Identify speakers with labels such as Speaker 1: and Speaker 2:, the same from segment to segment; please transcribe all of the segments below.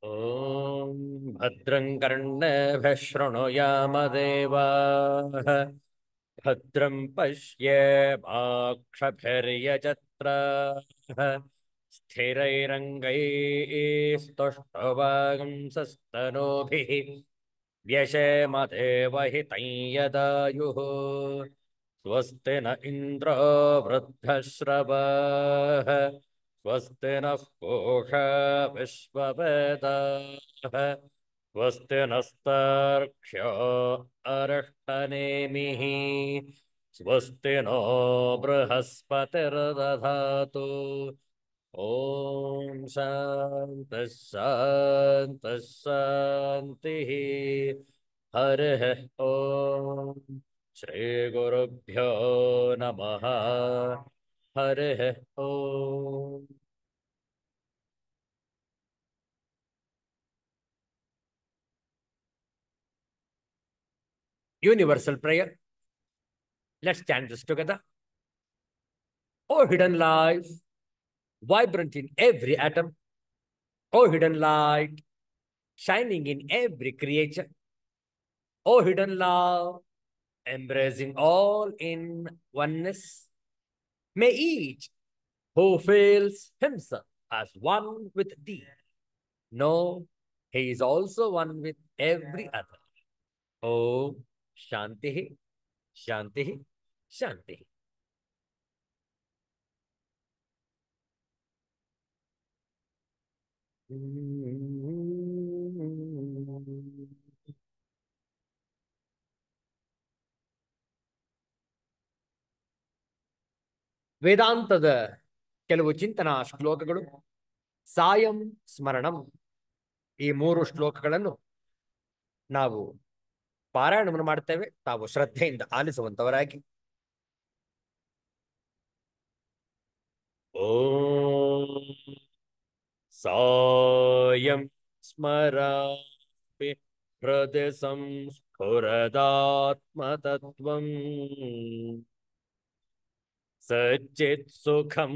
Speaker 1: ॐ भद्रं कर्णेभिः शृणुयाम देवाः भद्रं पश्येमाक्षभिर्यजत्राः स्थिरैरङ्गैस्तुष्टुवागुंसस्तनूभिः व्यशेम देवहितं यदायुः स्वस्ति न इन्द्रो वृद्धश्रवाः स्वस्ति नः पूषा विश्ववेदाः स्वस्ति नस्तार्क्ष्यो अरिष्टनेमिः स्वस्ति नो बृहस्पतिर्दधातु ॐ शान्तिः शान्तिः शान्तिः हरिः ॐ श्रीगुरुभ्यो नमः हरिः ॐ Universal prayer. Let's chant this together. O hidden life, vibrant in every atom. O hidden light, shining in every creature. O hidden love, embracing all in oneness. May each who feels himself as one with thee know he is also one with every other. Om Shanti, Shanti, Shanti. ವೇದಾಂತದ ಕೆಲವು ಚಿಂತನಾ ಶ್ಲೋಕಗಳು ಸಾಯಂ ಸ್ಮರಣಂ ಈ ಮೂರು ಶ್ಲೋಕಗಳನ್ನು ನಾವು ಪಾರಾಯಣವನ್ನು ಮಾಡ್ತೇವೆ. ತಾವು ಶ್ರದ್ಧೆಯಿಂದ ಆಲಿಸುವಂತವರಾಗಿ. ಓಂ ಸಾಯಂ ಸ್ಮರಾಮಿ ಹೃದಯ ಸಂಸ್ಫುರದಾತ್ಮತತ್ವಂ ಸಚ್ಚಿತ್ ಸುಖಂ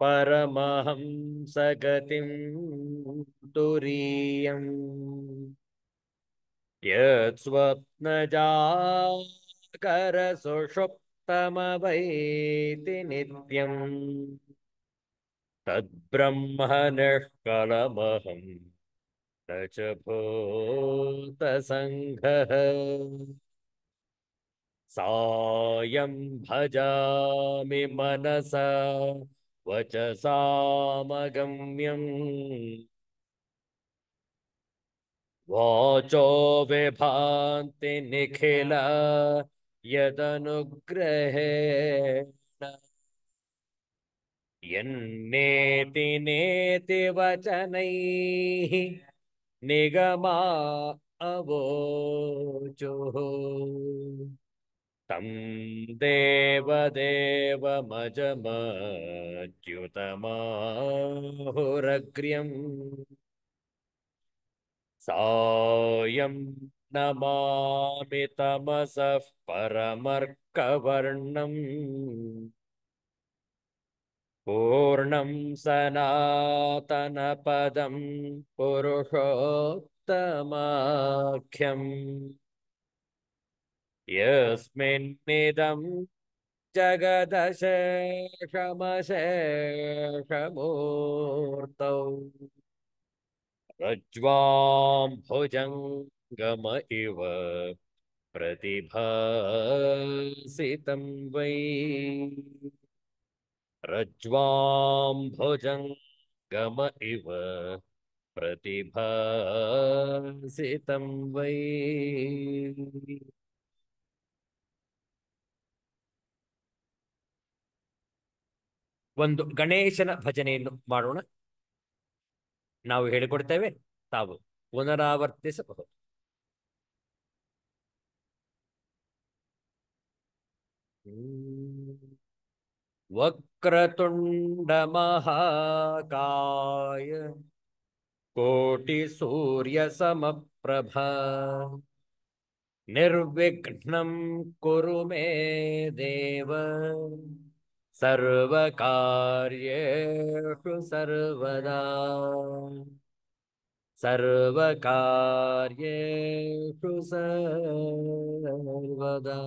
Speaker 1: ಪರಮಹಂಸ ಗತಿಂ ತುರೀಯಂ ಯತ್ ಸ್ವಪ್ನಜಾಗರ ಸುಷುಪ್ತಮವೈತಿ ನಿತ್ಯಂ ತದ್ಬ್ರಹ್ಮ ನಿಷ್ಕಳಮಹಂ ನ ಚ ಭೂತಸಂಘಃ ಸಾಯಂ ಭಜಾಮಿ ಮನಸಾ ವಚಸಾಮಗಮ್ಯಂ ವಾಚೋ ವಿಭಾಂತಿ ನಿಖಿಲ ಯದನುಗ್ರಹೇಣ ಯನ್ನೇತಿ ನೇತಿ ವಚನೈಃ ನಿಗಮಾ ಅವೋಚುಃ ತಂ ದೇವದೇವಮಜಮಚ್ಯುತಮಾಹುರಗ್ರ್ಯಂ ಸಾಯಂ ನಮಾಮಿ ತಮಸಃ ಪರಮರ್ಕವರ್ಣಂ ಪೂರ್ಣಂ ಸನಾತನಪದಂ ಪುರುಷೋತ್ತಮಾಖ್ಯಂ ಯಸ್ಮಿನ್ನಿದಂ ಜಗದಶೇಷಮಶೇಷಮೂರ್ತೌ ರಜ್ವಾಂ ಭುಜಂಗಮ ಇವ ಪ್ರತಿಭಾಸಿತಂ ವೈ ರಜ್ವಾಂ ಭುಜಂಗಮ ಇವ ಪ್ರತಿಭಾಸಿತಂ ವೈ. ಒಂದು ಗಣೇಶನ ಭಜನೆಯನ್ನು ಮಾಡೋಣ. ನಾವು ಹೇಳಿಕೊಡ್ತೇವೆ, ತಾವು ಪುನರಾವರ್ತಿಸಬಹುದು. ವಕ್ರತುಂಡ ಮಹಾಕಾಯ ಕೋಟಿ ಸೂರ್ಯ ಸಮಪ್ರಭಾ ನಿರ್ವಿಘ್ನಂ ಕುರು ಮೇ ದೇವ ಸರ್ವಕಾರ್ಯೇಷು ಸರ್ವದಾ. ಸರ್ವಕಾರ್ಯೇಷು ಸರ್ವದಾ.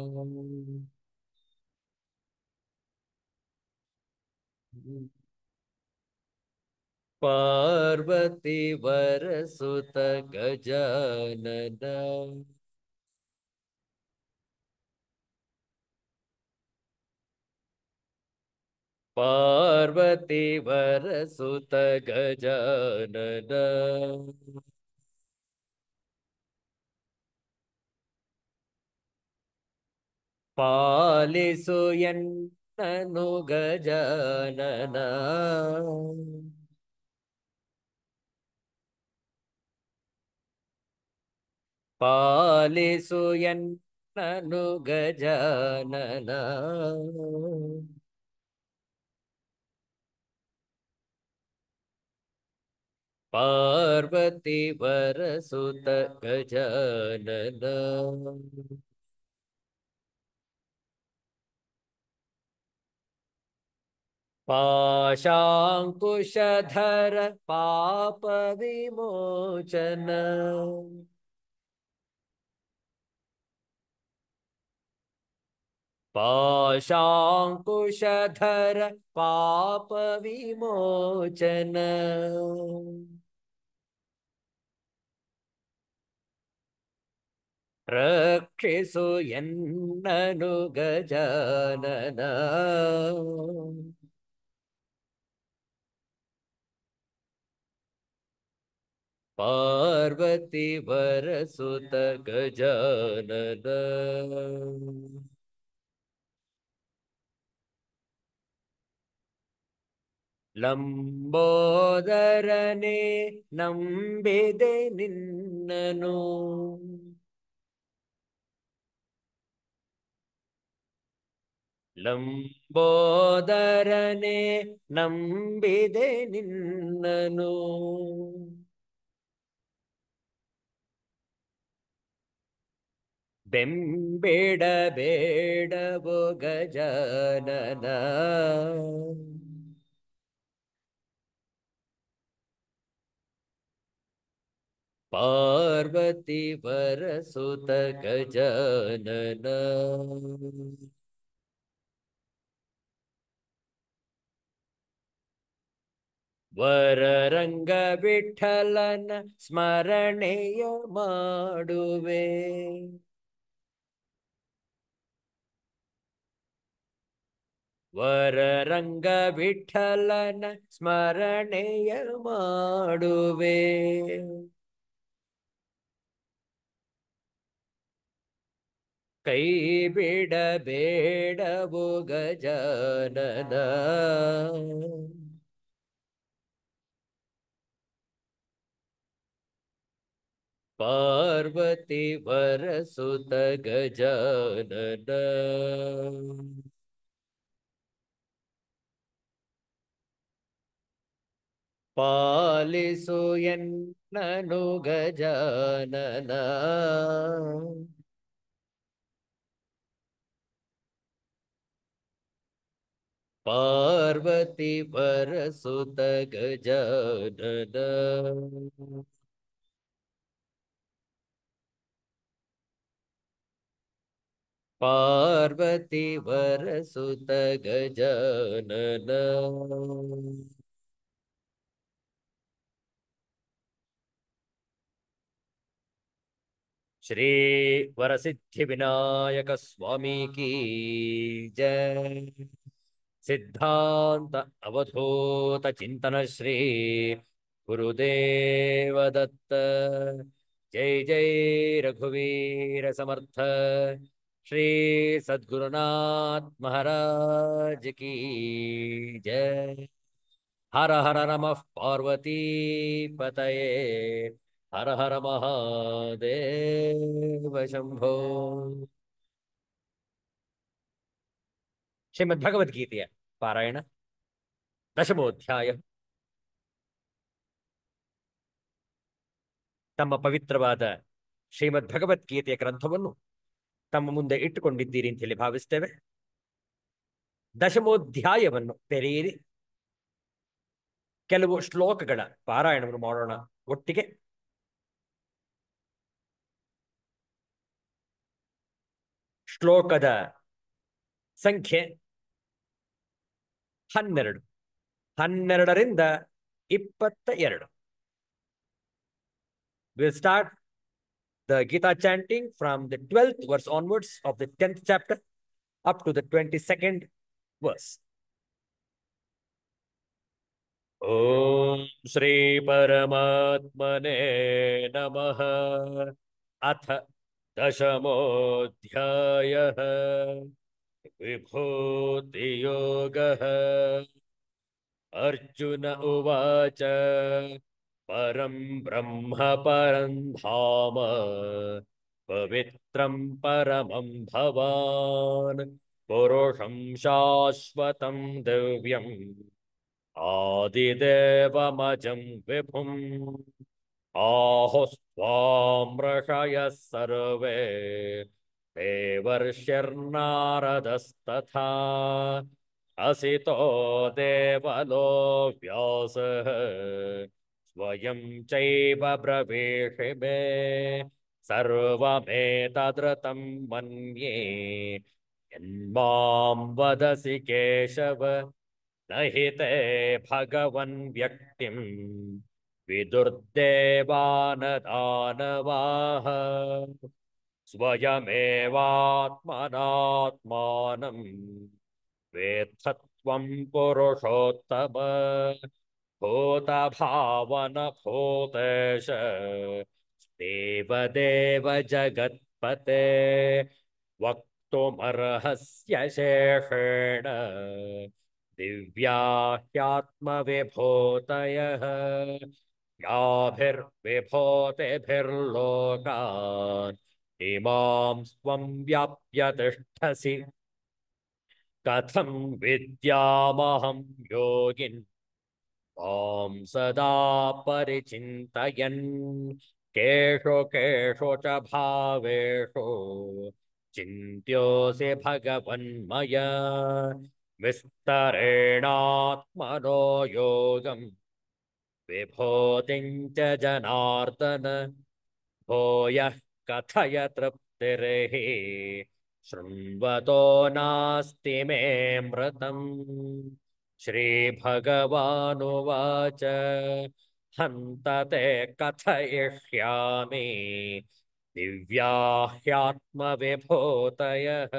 Speaker 1: ಪಾರ್ವತಿ ವರಸುತ ಗಜಾನನ ಪಾರ್ವತಿ ವರಸುತ ಗಜಾನನ ಪಾಲಿಸು ಎನ್ನನು ಗಜಾನನ ಪಾಲಿಸು ಎನ್ನನು ಗಜಾನನ ಪಾರ್ವತಿ ವರಸುತ ಗಜಾನನ ಪಾಶಾಂಕುಶಧರ ಪಾಪ ವಿಮೋಚನ ಪಾಶಾಂಕುಶಧರ ಪಾಪ ವಿಮೋಚನ ರಕ್ಷಿಸು ಎನ್ನನು ಗಜಾನನ ಪಾರ್ವತಿ ವರಸುತ ಗಜಾನನ ಲಂಬೋದರನೆ ನಂಬಿದೆ ನಿನ್ನನು ಲಂಬೋದರನೆ ನಂಬಿದೆ ನಿನ್ನನು ಬೆಂಬೇಡ ಬೇಡವೋ ಗಜಾನನ ಪಾರ್ವತಿ ವರಸುತ ಗಜಾನನ ವರರಂಗ ವಿಠಲನ ಸ್ಮರಣೆಯ ಮಾಡುವೆ ವರರಂಗ ವಿಠಲನ ಸ್ಮರಣೆಯ ಮಾಡುವೆ ಕೈ ಬಿಡಬೇಡವೋ ಗಜಾನನ ಪಾರ್ವತಿ ವರಸುತ ಗಜಾನನ ಪಾಲಿಸು ಎನ್ನನು ಗಜಾನನ ಪಾರ್ವತಿ ವರಸುತ ಗಜಾನನ ಪಾರ್ವತಿ ವರಸುತ ಗಜಾನನ ಶ್ರೀ ವರಸಿದ್ಧಿ ವಿನಾಯಕ ಸ್ವಾಮಿ ಕೀ ಜಯ. ಸಿದ್ಧಾಂತ ಅವಧೂತ ಚಿಂತನ ಶ್ರೀ ಗುರುದೇವ ದತ್ತ. ಜೈ ಜೈ ರಘುವೀರ ಸಮರ್ಥ ಶ್ರೀ ಸದ್ಗುರುನಾಥ್ ಮಹಾರಾಜ್ ಕಿ ಜಯ. ಹರ ಹರ ನಮಃ ಪಾರ್ವತೀ ಪತಯೇ ಹರ ಹರ ಮಹಾದೇವ ಶಂಭೋ. ಶ್ರೀಮದ್ ಭಗವದ್ಗೀತೆಯ ಪಾರಾಯಣ ದಶಮೋಧ್ಯಾಯ. ತಮ್ಮ ಪವಿತ್ರವಾದ ಶ್ರೀಮದ್ ಭಗವದ್ಗೀತೆಯ ಗ್ರಂಥವನ್ನು ತಮ್ಮ ಮುಂದೆ ಇಟ್ಟುಕೊಂಡಿದ್ದೀರಿ ಅಂತ ಹೇಳಿ ಭಾವಿಸ್ತೇವೆ. ದಶಮೋಧ್ಯಾಯವನ್ನು ತೆರೆಯಿರಿ. ಕೆಲವು ಶ್ಲೋಕಗಳ ಪಾರಾಯಣವನ್ನು ಮಾಡೋಣ ಒಟ್ಟಿಗೆ. ಶ್ಲೋಕದ ಸಂಖ್ಯೆ 12. 12ರಿಂದ 22. We'll start the Gita chanting from the 12th verse onwards of the 10th chapter up to the 22nd verse. Om Shri Paramatmane Namaha. अथ दशमोऽध्यायः विभूतियोगः. अर्जुन उवाच परं ब्रह्म परं धाम पवित्रं परमं भवान् पुरुषं शाश्वतं दिव्यम् आदिदेवमजं विभुम् आहुस्त्वां ऋषयः सर्वे देवर्षिर्नारदस्तथा असितो देवलो व्यासः स्वयं चैव ब्रवीषि मे सर्वमेतदृतं मन्ये यन्मां वदसि केशव न हि ते भगवन् व्यक्तिम् विदुर्देवानदानवाः स्वयमेवात्मनात्मानं वेत्थत्वं पुरुषोत्तम भूतभावनभूतेश देवदेव जगत्पते वक्तुमर्हस्य शेषेण दिव्या ह्यात्मविभूतयः याभिर्विभूतिभिर्लोकान् इमां स्वं व्याप्य तिष्ठसि कथं विद्यामहं योगिन् त्वां सदा परिचिन्तयन् केषु केषु च भावेषु चिन्त्योऽसि भगवन्मया विस्तरेणात्मनो योगम् विभूतिं च जनार्दन भूयः कथय तृप्तिर्हि शृण्वतो नास्ति मे मृतम्. श्रीभगवानुवाच हन्त ते कथयिष्यामि दिव्या ह्यात्मविभूतयः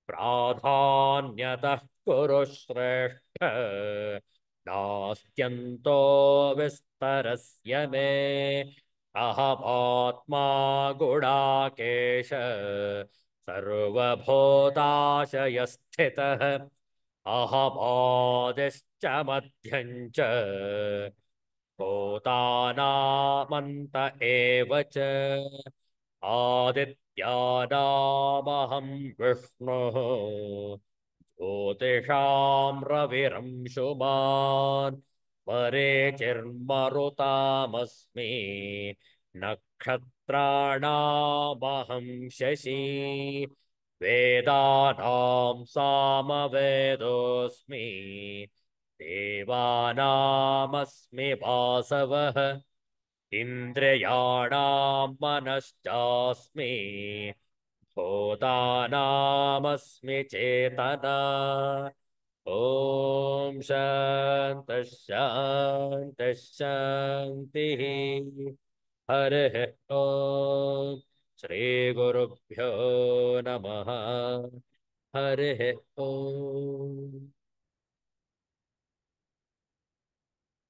Speaker 1: प्राधान्यतः कुरु श्रेष्ठ नास्त्यन्तो विस्तरस्य मे अहमात्मा गुडाकेश सर्वभूताशयस्थितः अहमादिश्च मध्यं च भूतानामन्त एव च आदित्यानामहं विष्णुः ज्योतिषां रविरंशुमान् मरीचिर्मरुतामस्मि नक्षत्राणामहं शशि वेदानां सामवेदोऽस्मि देवानामस्मि वासवः इन्द्रियाणां मनश्चास्मि भूतानामस्मि चेतना. ॐ शान्तः शान्तः शान्तिः. हरिः ॐ श्रीगुरुभ्यो नमः. हरिः ॐ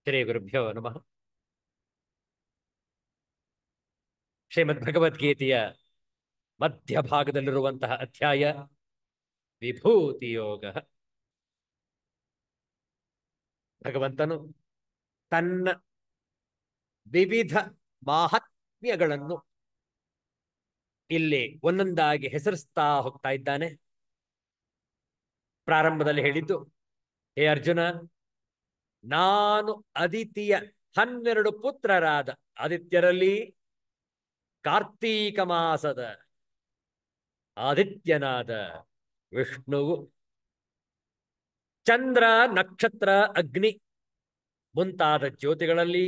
Speaker 1: श्रीगुरुभ्यो नमः. ಶ್ರೀಮದ್ಭಗವದ್ಗೀತೆಯ ಮಧ್ಯಭಾಗದಲ್ಲಿರುವಂತಹ ಅಧ್ಯಾಯ ವಿಭೂತಿ ಯೋಗ. ಭಗವಂತನು ತನ್ನ ವಿವಿಧ ಮಾಹಾತ್ಮ್ಯಗಳನ್ನು ಇಲ್ಲಿ ಒಂದೊಂದಾಗಿ ಹೆಸರಿಸ್ತಾ ಹೋಗ್ತಾ ಇದ್ದಾನೆ. ಪ್ರಾರಂಭದಲ್ಲಿ ಹೇಳಿದ್ದು, ಹೇ ಅರ್ಜುನ, ನಾನು ಅದಿತಿಯ 12 ಪುತ್ರರಾದ ಆದಿತ್ಯರಲ್ಲಿ ಕಾರ್ತೀಕ ಮಾಸದ ಆದಿತ್ಯನಾದ ವಿಷ್ಣುವು, ಚಂದ್ರ, ನಕ್ಷತ್ರ, ಅಗ್ನಿ ಮುಂತಾದ ಜ್ಯೋತಿಗಳಲ್ಲಿ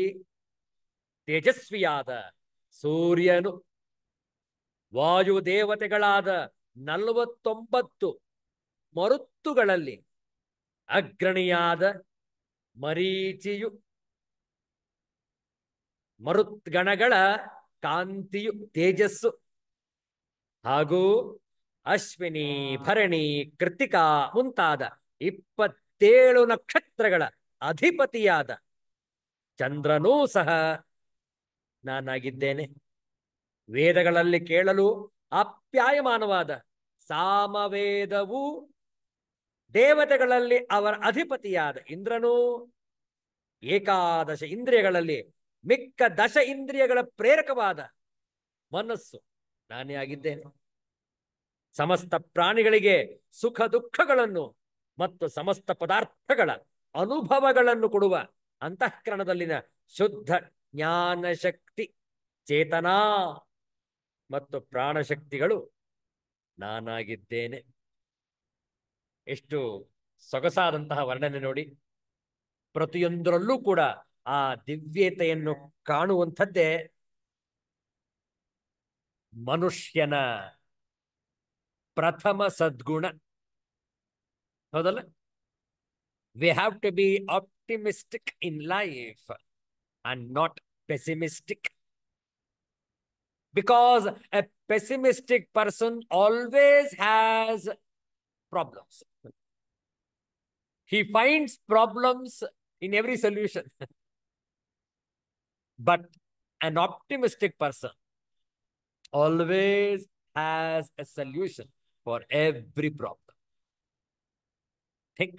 Speaker 1: ತೇಜಸ್ವಿಯಾದ ಸೂರ್ಯನು, ವಾಯುದೇವತೆಗಳಾದ 49 ಮರುತ್ತುಗಳಲ್ಲಿ ಅಗ್ರಣಿಯಾದ ಮರೀಚಿಯು ಮರುತ್ಗಣಗಳ ಕಾಂತಿಯು ತೇಜಸ್ಸು ಹಾಗೂ ಅಶ್ವಿನಿ ಭರಣಿ ಕೃತಿಕಾ ಮುಂತಾದ 27 ನಕ್ಷತ್ರಗಳ ಅಧಿಪತಿಯಾದ ಚಂದ್ರನೂ ಸಹ ನಾನಾಗಿದ್ದೇನೆ. ವೇದಗಳಲ್ಲಿ ಕೇಳಲು ಆಪ್ಯಾಯಮಾನವಾದ ಸಾಮವೇದವು ದೇವತೆಗಳಲ್ಲಿ ಅವರ ಅಧಿಪತಿಯಾದ ಇಂದ್ರನು, ಏಕಾದಶ ಇಂದ್ರಿಯಗಳಲ್ಲಿ ಮಿಕ್ಕ 10 ಇಂದ್ರಿಯಗಳ ಪ್ರೇರಕವಾದ ಮನಸ್ಸು ನಾನೇ ಆಗಿದ್ದೇನೆ. ಸಮಸ್ತ ಪ್ರಾಣಿಗಳಿಗೆ ಸುಖ ದುಃಖಗಳನ್ನು ಮತ್ತು ಸಮಸ್ತ ಪದಾರ್ಥಗಳ ಅನುಭವಗಳನ್ನು ಕೊಡುವ ಅಂತಃಕರಣದಲ್ಲಿನ ಶುದ್ಧ ಜ್ಞಾನಶಕ್ತಿ, ಚೇತನಾ ಮತ್ತು ಪ್ರಾಣಶಕ್ತಿಗಳು ನಾನಾಗಿದ್ದೇನೆ. ಎಷ್ಟು ಸೊಗಸಾದಂತಹ ವರ್ಣನೆ ನೋಡಿ. ಪ್ರತಿಯೊಂದರಲ್ಲೂ ಕೂಡ ಆ ದಿವ್ಯತೆಯನ್ನು ಕಾಣುವಂಥದ್ದೇ ಮನುಷ್ಯನ ಪ್ರಥಮ ಸದ್ಗುಣ. ಹೌದಲ್ಲ? We have to be optimistic in life and not pessimistic. Because a pessimistic person always has problems. He finds problems in every solution. But an optimistic person always has a solution for every problem. Think.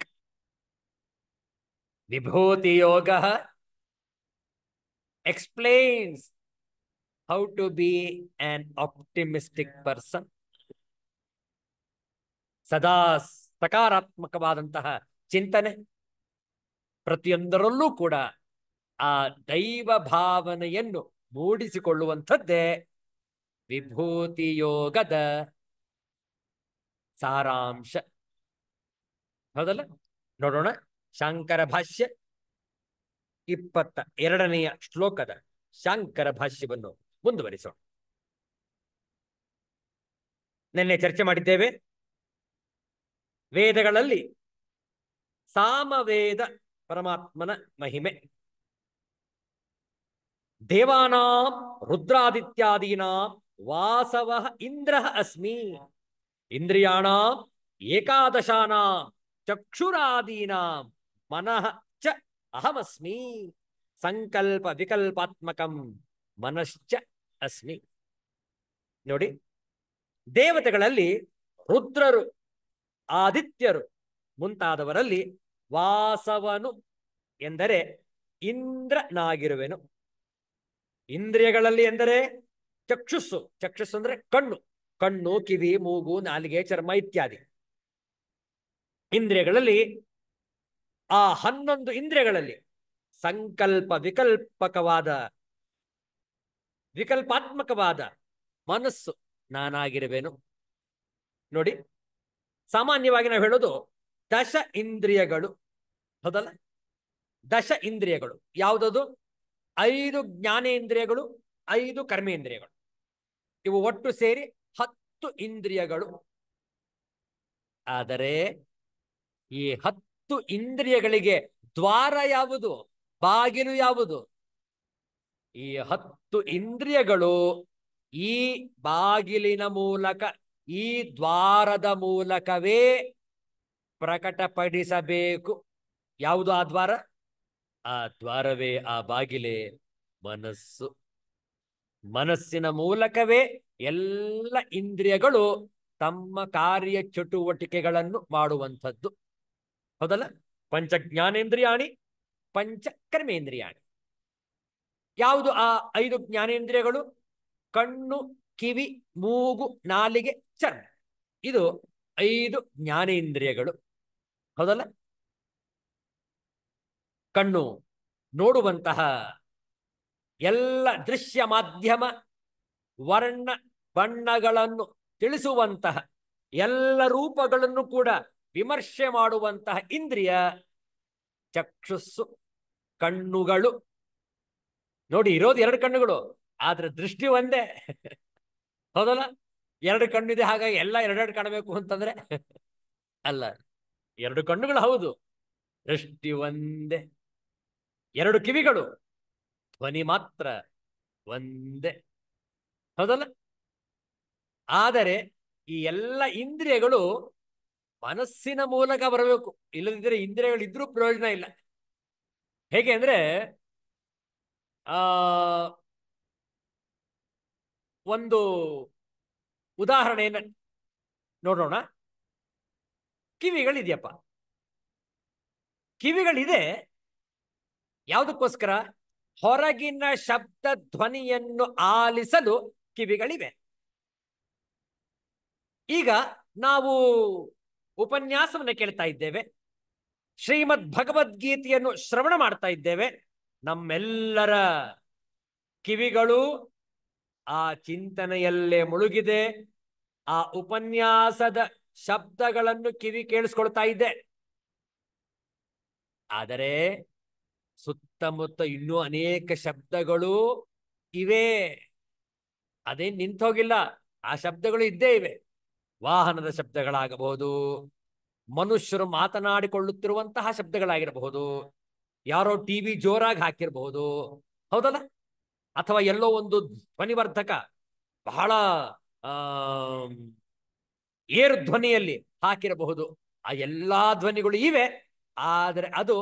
Speaker 1: Vibhuti Yoga explains how to be an optimistic person. ಸದಾ ಸಕಾರಾತ್ಮಕವಾದಂತಹ ಚಿಂತನೆ, ಪ್ರತಿಯೊಂದರಲ್ಲೂ ಕೂಡ ಆ ದೈವ ಭಾವನೆಯನ್ನು ಮೂಡಿಸಿಕೊಳ್ಳುವಂಥದ್ದೇ ವಿಭೂತಿ ಯೋಗದ ಸಾರಾಂಶ. ಹೌದಲ್ಲ? ನೋಡೋಣ ಶಾಂಕರ ಭಾಷ್ಯ 22ನೆಯ ಶ್ಲೋಕದ ಶಾಂಕರ ಭಾಷ್ಯವನ್ನು ಮುಂದುವರಿಸೋಣ. ನಿನ್ನೆ ಚರ್ಚೆ ಮಾಡಿದ್ದೇವೆ. ವೇದಗಳಲ್ಲಿ ಸಾಮವೇದ ಪರಮಾತ್ಮನ ಮಹಿಮೆ, ದೇವಾನಾಂ ರುದ್ರಾದಿತ್ಯಾದೀನಾಂ ವಾಸವಃ ಇಂದ್ರಃ ಅಸ್ಮಿ, ಇಂದ್ರಿಯಾಣಾಂ ಏಕಾದಶಾನಾಂ ಚಕ್ಷುರಾದೀನಾಂ ಮನಃ ಚ ಅಹಮಸ್ಮಿ, ಸಂಕಲ್ಪ ವಿಕಲ್ಪಾತ್ಮಕಂ ಮನಶ್ಚ ಅಸ್ಮಿ. ನೋಡಿ, ದೇವತೆಗಳಲ್ಲಿ ರುದ್ರರು, ಆದಿತ್ಯರು ಮುಂತಾದವರಲ್ಲಿ ವಾಸವನು ಎಂದರೆ ಇಂದ್ರನಾಗಿರುವೆನು. ಇಂದ್ರಿಯಗಳಲ್ಲಿ ಎಂದರೆ ಚಕ್ಷುಸ್ಸು, ಚಕ್ಷುಸ್ಸು ಅಂದರೆ ಕಣ್ಣು, ಕಣ್ಣು, ಕಿವಿ, ಮೂಗು, ನಾಲಿಗೆ, ಚರ್ಮ ಇತ್ಯಾದಿ ಇಂದ್ರಿಯಗಳಲ್ಲಿ. ಆ 11 ಇಂದ್ರಿಯಗಳಲ್ಲಿ ಸಂಕಲ್ಪ ವಿಕಲ್ಪಾತ್ಮಕವಾದ ಮನಸ್ಸು ನಾನಾಗಿರುವೆನು. ನೋಡಿ, ಸಾಮಾನ್ಯವಾಗಿ ನಾವು ಹೇಳೋದು 10 ಇಂದ್ರಿಯಗಳು. ಹೌದಲ್ಲ? 10 ಇಂದ್ರಿಯಗಳು ಯಾವುದದು? 5 ಜ್ಞಾನೇಂದ್ರಿಯಗಳು, 5 ಕರ್ಮೇಂದ್ರಿಯಗಳು, ಇವು ಒಟ್ಟು ಸೇರಿ 10 ಇಂದ್ರಿಯಗಳು. ಆದರೆ ಈ 10 ಇಂದ್ರಿಯಗಳಿಗೆ ದ್ವಾರ ಯಾವುದು? ಬಾಗಿಲು ಯಾವುದು? ಈ 10 ಇಂದ್ರಿಯಗಳು ಈ ಬಾಗಿಲಿನ ಮೂಲಕ, ಈ ದ್ವಾರದ ಮೂಲಕವೇ ಪ್ರಕಟಪಡಿಸಬೇಕು. ಯಾವುದು ಆ ದ್ವಾರ? ಆ ದ್ವಾರವೇ, ಆ ಬಾಗಿಲೇ ಮನಸ್ಸು. ಮನಸ್ಸಿನ ಮೂಲಕವೇ ಎಲ್ಲ ಇಂದ್ರಿಯಗಳು ತಮ್ಮ ಕಾರ್ಯ ಚಟುವಟಿಕೆಗಳನ್ನು ಮಾಡುವಂಥದ್ದು. ಹೌದಲ್ಲ? ಪಂಚ ಜ್ಞಾನೇಂದ್ರಿಯಾಣಿ, ಪಂಚ ಕರ್ಮೇಂದ್ರಿಯಾಣಿ. ಯಾವುದು ಆ 5 ಜ್ಞಾನೇಂದ್ರಿಯಗಳು? ಕಣ್ಣು, ಕಿವಿ, ಮೂಗು, ನಾಲಿಗೆ, ಚರ್ಮ. ಇದು 5 ಜ್ಞಾನೇಂದ್ರಿಯಗಳು. ಹೌದಲ್ಲ? ಕಣ್ಣು ನೋಡುವಂತಹ ಎಲ್ಲ ದೃಶ್ಯ ಮಾಧ್ಯಮ, ವರ್ಣ ಬಣ್ಣಗಳನ್ನು ತಿಳಿಸುವಂತಹ ಎಲ್ಲ ರೂಪಗಳನ್ನು ಕೂಡ ವಿಮರ್ಶೆ ಮಾಡುವಂತಹ ಇಂದ್ರಿಯ ಚಕ್ಷುಸ್ಸು, ಕಣ್ಣುಗಳು. ನೋಡಿ, ಇರೋದು 2 ಕಣ್ಣುಗಳು, ಆದ್ರೆ ದೃಷ್ಟಿ ಒಂದೇ. ಹೌದಲ್ಲ? ಎರಡು ಕಣ್ಣಿದೆ ಹಾಗಾಗಿ ಎಲ್ಲ ಎರಡೆರಡು ಕಾಣಬೇಕು ಅಂತಂದ್ರೆ ಅಲ್ಲ. ಎರಡು ಕಣ್ಣುಗಳು ಹೌದು, ದೃಷ್ಟಿ ಒಂದೇ. ಎರಡು ಕಿವಿಗಳು, ಧ್ವನಿ ಮಾತ್ರ ಒಂದೇ, ಹೌದಲ್ಲ. ಆದರೆ ಈ ಎಲ್ಲ ಇಂದ್ರಿಯಗಳು ಮನಸ್ಸಿನ ಮೂಲಕ ಬರಬೇಕು, ಇಲ್ಲದಿದ್ದರೆ ಇಂದ್ರಿಯಗಳಿದ್ರೂ ಪ್ರಯೋಜನ ಇಲ್ಲ. ಹೇಗೆ ಅಂದ್ರೆ ಆ ಒಂದು ಉದಾಹರಣೆಯನ್ನು ನೋಡೋಣ. ಕಿವಿಗಳಿದೆಯಪ್ಪ, ಕಿವಿಗಳಿದೆ ಯಾವುದಕ್ಕೋಸ್ಕರ? ಹೊರಗಿನ ಶಬ್ದ ಧ್ವನಿಯನ್ನು ಆಲಿಸಲು ಕಿವಿಗಳಿವೆ. ಈಗ ನಾವು ಉಪನ್ಯಾಸವನ್ನು ಕೇಳ್ತಾ ಇದ್ದೇವೆ, ಶ್ರೀಮದ್ ಭಗವದ್ಗೀತೆಯನ್ನು ಶ್ರವಣ ಮಾಡ್ತಾ ಇದ್ದೇವೆ. ನಮ್ಮೆಲ್ಲರ ಕಿವಿಗಳು ಆ ಚಿಂತನೆಯಲ್ಲೇ ಮುಳುಗಿದೆ, ಆ ಉಪನ್ಯಾಸದ ಶಬ್ದಗಳನ್ನು ಕಿವಿ ಕೇಳಿಸ್ಕೊಳ್ತಾ ಇದ್ದೆ. ಆದರೆ ಸುತ್ತಮುತ್ತ ಇನ್ನೂ ಅನೇಕ ಶಬ್ದಗಳು ಇವೆ, ಅದೇ ನಿಂತೋಗಿಲ್ಲ. ಆ ಶಬ್ದಗಳು ಇದ್ದೇ ಇವೆ. ವಾಹನದ ಶಬ್ದಗಳಾಗಬಹುದು, ಮನುಷ್ಯರು ಮಾತನಾಡಿಕೊಳ್ಳುತ್ತಿರುವಂತಹ ಶಬ್ದಗಳಾಗಿರಬಹುದು, ಯಾರೋ ಟಿವಿ ಜೋರಾಗಿ ಹಾಕಿರಬಹುದು, ಹೌದಲ್ಲ, ಅಥವಾ ಎಲ್ಲೋ ಒಂದು ಧ್ವನಿವರ್ಧಕ ಬಹಳ ಏರು ಧ್ವನಿಯಲ್ಲಿ ಹಾಕಿರಬಹುದು. ಆ ಎಲ್ಲಾ ಧ್ವನಿಗಳು ಇವೆ, ಆದರೆ ಅದು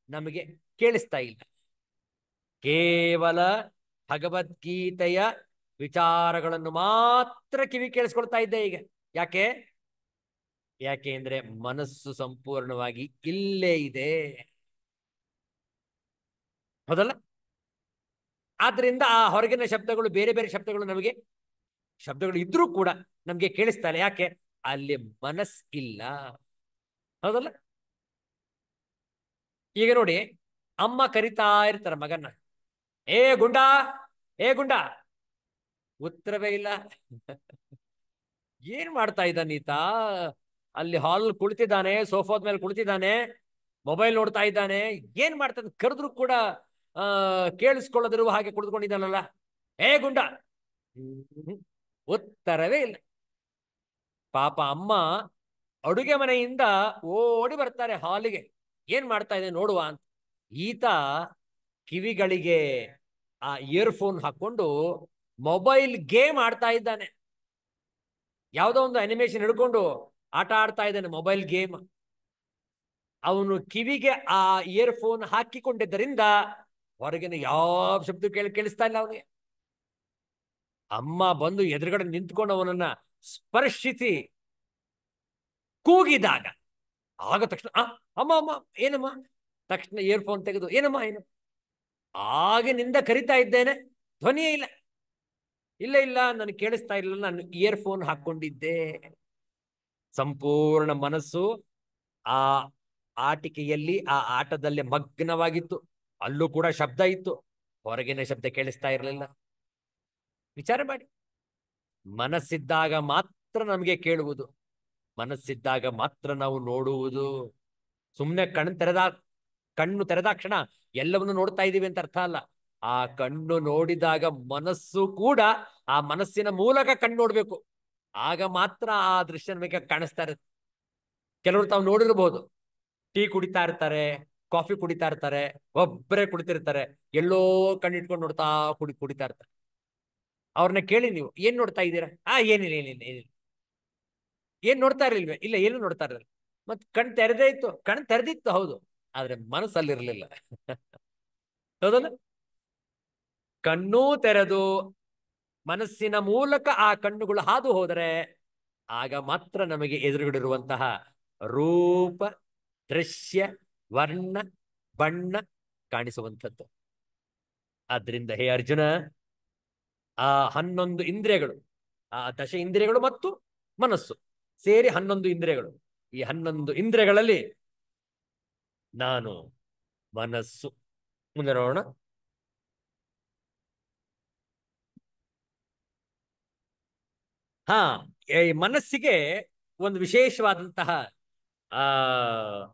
Speaker 1: ನಮಗೆ ಕೇಳಿಸ್ತಾ ಇಲ್ಲ. ಕೇವಲ ಭಗವದ್ಗೀತೆಯ ವಿಚಾರಗಳನ್ನು ಮಾತ್ರ ಕಿವಿ ಕೇಳಿಸ್ಕೊಳ್ತಾ ಇದ್ದೆ ಈಗ. ಯಾಕೆ? ಯಾಕೆ ಅಂದ್ರೆ ಮನಸ್ಸು ಸಂಪೂರ್ಣವಾಗಿ ಇಲ್ಲೇ ಇದೆ, ಹೌದಲ್ಲ. ಆದ್ರಿಂದ ಆ ಹೊರಗಿನ ಶಬ್ದಗಳು, ಬೇರೆ ಬೇರೆ ಶಬ್ದಗಳು, ನಮಗೆ ಶಬ್ದಗಳು ಇದ್ರೂ ಕೂಡ ನಮ್ಗೆ ಕೇಳಿಸ್ತಾ ಇಲ್ಲ. ಯಾಕೆ? ಅಲ್ಲಿ ಮನಸ್ ಇಲ್ಲ, ಹೌದಲ್ಲ. ಈಗ ನೋಡಿ, ಅಮ್ಮ ಕರಿತಾ ಇರ್ತಾರ ಮಗನ್ನ, ಏ ಗುಂಡ, ಏ ಗುಂಡ, ಉತ್ತರವೇ ಇಲ್ಲ. ಏನ್ ಮಾಡ್ತಾ ಇದ್ದಾನೀತ? ಅಲ್ಲಿ ಹಾಲ್ ಕುಳಿತಿದ್ದಾನೆ, ಸೋಫಾದ ಮೇಲೆ ಕುಳಿತಿದ್ದಾನೆ, ಮೊಬೈಲ್ ನೋಡ್ತಾ ಇದ್ದಾನೆ, ಏನ್ ಮಾಡ್ತಾನೆ? ಕರೆದ್ರು ಕೂಡ ಕೇಳಿಸ್ಕೊಳ್ಳೋದಿರುವ ಹಾಗೆ ಕುಳಿತುಕೊಂಡಿದ್ದಾನಲ್ಲ. ಏ ಗುಂಡ, ಉತ್ತರವೇ ಇಲ್ಲ. ಪಾಪ ಅಮ್ಮ ಅಡುಗೆ ಮನೆಯಿಂದ ಓಡಿ ಬರ್ತಾರೆ ಹಾಲಿಗೆ, ಏನ್ ಮಾಡ್ತಾ ಇದೆ ನೋಡುವ ಅಂತ. ಈತ ಕಿವಿಗಳಿಗೆ ಆ ಇಯರ್ಫೋನ್ ಹಾಕೊಂಡು ಮೊಬೈಲ್ ಗೇಮ್ ಆಡ್ತಾ ಇದ್ದಾನೆ. ಯಾವುದೋ ಒಂದು ಅನಿಮೇಷನ್ ಹಿಡ್ಕೊಂಡು ಆಟ ಆಡ್ತಾ ಇದ್ದಾನೆ, ಮೊಬೈಲ್ ಗೇಮ್. ಅವನು ಕಿವಿಗೆ ಆ ಇಯರ್ಫೋನ್ ಹಾಕಿಕೊಂಡಿದ್ದರಿಂದ ಹೊರಗಿನ ಯಾವ ಶಬ್ದ ಕೇಳಿಸ್ತಾ ಇಲ್ಲ ಅವನಿಗೆ. ಅಮ್ಮ ಬಂದು ಎದುರುಗಡೆ ನಿಂತ್ಕೊಂಡು ಅವನನ್ನ ಸ್ಪರ್ಶಿಸಿ ಕೂಗಿದಾಗ, ಆಗ ತಕ್ಷಣ ಅಮ್ಮ ಅಮ್ಮ, ಏನಮ್ಮ? ತಕ್ಷಣ ಇಯರ್ಫೋನ್ ತೆಗೆದು, ಏನಮ್ಮ ಏನು? ಆಗಿನಿಂದ ಕರಿತಾ ಇದ್ದೇನೆ, ಧ್ವನಿಯೇ ಇಲ್ಲ. ಇಲ್ಲ ಇಲ್ಲ, ನನಗೆ ಕೇಳಿಸ್ತಾ ಇಲ್ಲ, ನಾನು ಇಯರ್ಫೋನ್ ಹಾಕೊಂಡಿದ್ದೆ. ಸಂಪೂರ್ಣ ಮನಸ್ಸು ಆ ಆಟಿಕೆಯಲ್ಲಿ, ಆ ಆಟದಲ್ಲಿ ಮಗ್ನವಾಗಿತ್ತು. ಅಲ್ಲೂ ಕೂಡ ಶಬ್ದ ಇತ್ತು, ಹೊರಗಿನ ಶಬ್ದ ಕೇಳಿಸ್ತಾ ಇರಲಿಲ್ಲ. ವಿಚಾರ ಮಾಡಿ. ಮನಸ್ಸಿದ್ದಾಗ ಮಾತ್ರ ನಮಗೆ ಕೇಳುವುದು, ಮನಸ್ಸಿದ್ದಾಗ ಮಾತ್ರ ನಾವು ನೋಡುವುದು. ಸುಮ್ಮನೆ ಕಣ್ಣು ತೆರೆದಾಕ್ಷಣ ಎಲ್ಲವನ್ನು ನೋಡ್ತಾ ಇದ್ದೀವಿ ಅಂತ ಅರ್ಥ ಅಲ್ಲ. ಆ ಕಣ್ಣು ನೋಡಿದಾಗ ಮನಸ್ಸು ಕೂಡ ಆ ಮನಸ್ಸಿನ ಮೂಲಕ ಕಣ್ಣು ನೋಡ್ಬೇಕು, ಆಗ ಮಾತ್ರ ಆ ದೃಶ್ಯ ನಮಗೆ ಕಾಣಿಸ್ತಾ ಇರುತ್ತೆ. ಕೆಲವರು ತಾವು ನೋಡಿರ್ಬಹುದು, ಟೀ ಕುಡಿತಾ ಇರ್ತಾರೆ, ಕಾಫಿ ಕುಡಿತಾ ಇರ್ತಾರೆ, ಒಬ್ಬರೇ ಕುಡಿತಿರ್ತಾರೆ, ಎಲ್ಲೋ ಕಣ್ಣಿಟ್ಕೊಂಡು ನೋಡ್ತಾ ಕುಡಿತಾ ಇರ್ತಾರೆ. ಅವ್ರನ್ನ ಕೇಳಿ, ನೀವು ಏನ್ ನೋಡ್ತಾ ಇದ್ದೀರಾ? ಏನಿಲ್ಲ ಏನಿಲ್ಲ ಏನಿಲ್ಲ. ಏನ್ ನೋಡ್ತಾ ಇರ್ಲಿಲ್ವೇ? ಇಲ್ಲ, ಏನು ನೋಡ್ತಾ ಇರಲಿಲ್ಲ. ಮತ್ ಕಣ್ ತೆರೆದೇ ಇತ್ತು, ಕಣ್ ತೆರೆದಿತ್ತು ಹೌದು, ಆದ್ರೆ ಮನಸ್ಸಲ್ಲಿರ್ಲಿಲ್ಲ. ಹೌದಲ್ಲ. ಕಣ್ಣೂ ತೆರೆದು ಮನಸ್ಸಿನ ಮೂಲಕ ಆ ಕಣ್ಣುಗಳು ಹಾದು ಹೋದರೆ ಆಗ ಮಾತ್ರ ನಮಗೆ ಎದುರುಗಡಿರುವಂತಹ ರೂಪ, ದೃಶ್ಯ, ವರ್ಣ, ಬಣ್ಣ ಕಾಣಿಸುವಂಥದ್ದು. ಆದ್ರಿಂದ ಹೇ ಅರ್ಜುನ, ಆ 11 ಇಂದ್ರಿಯಗಳು, ಆ ದಶ ಇಂದ್ರಿಯಗಳು ಮತ್ತು ಮನಸ್ಸು ಸೇರಿ 11 ಇಂದ್ರಿಯಗಳು. ಈ 11 ಇಂದ್ರಿಯಗಳಲ್ಲಿ ನಾನು ಮನಸ್ಸು. ಮುಂದೆ ನೋಡೋಣ. ಈ ಮನಸ್ಸಿಗೆ ಒಂದು ವಿಶೇಷವಾದಂತಹ ಆ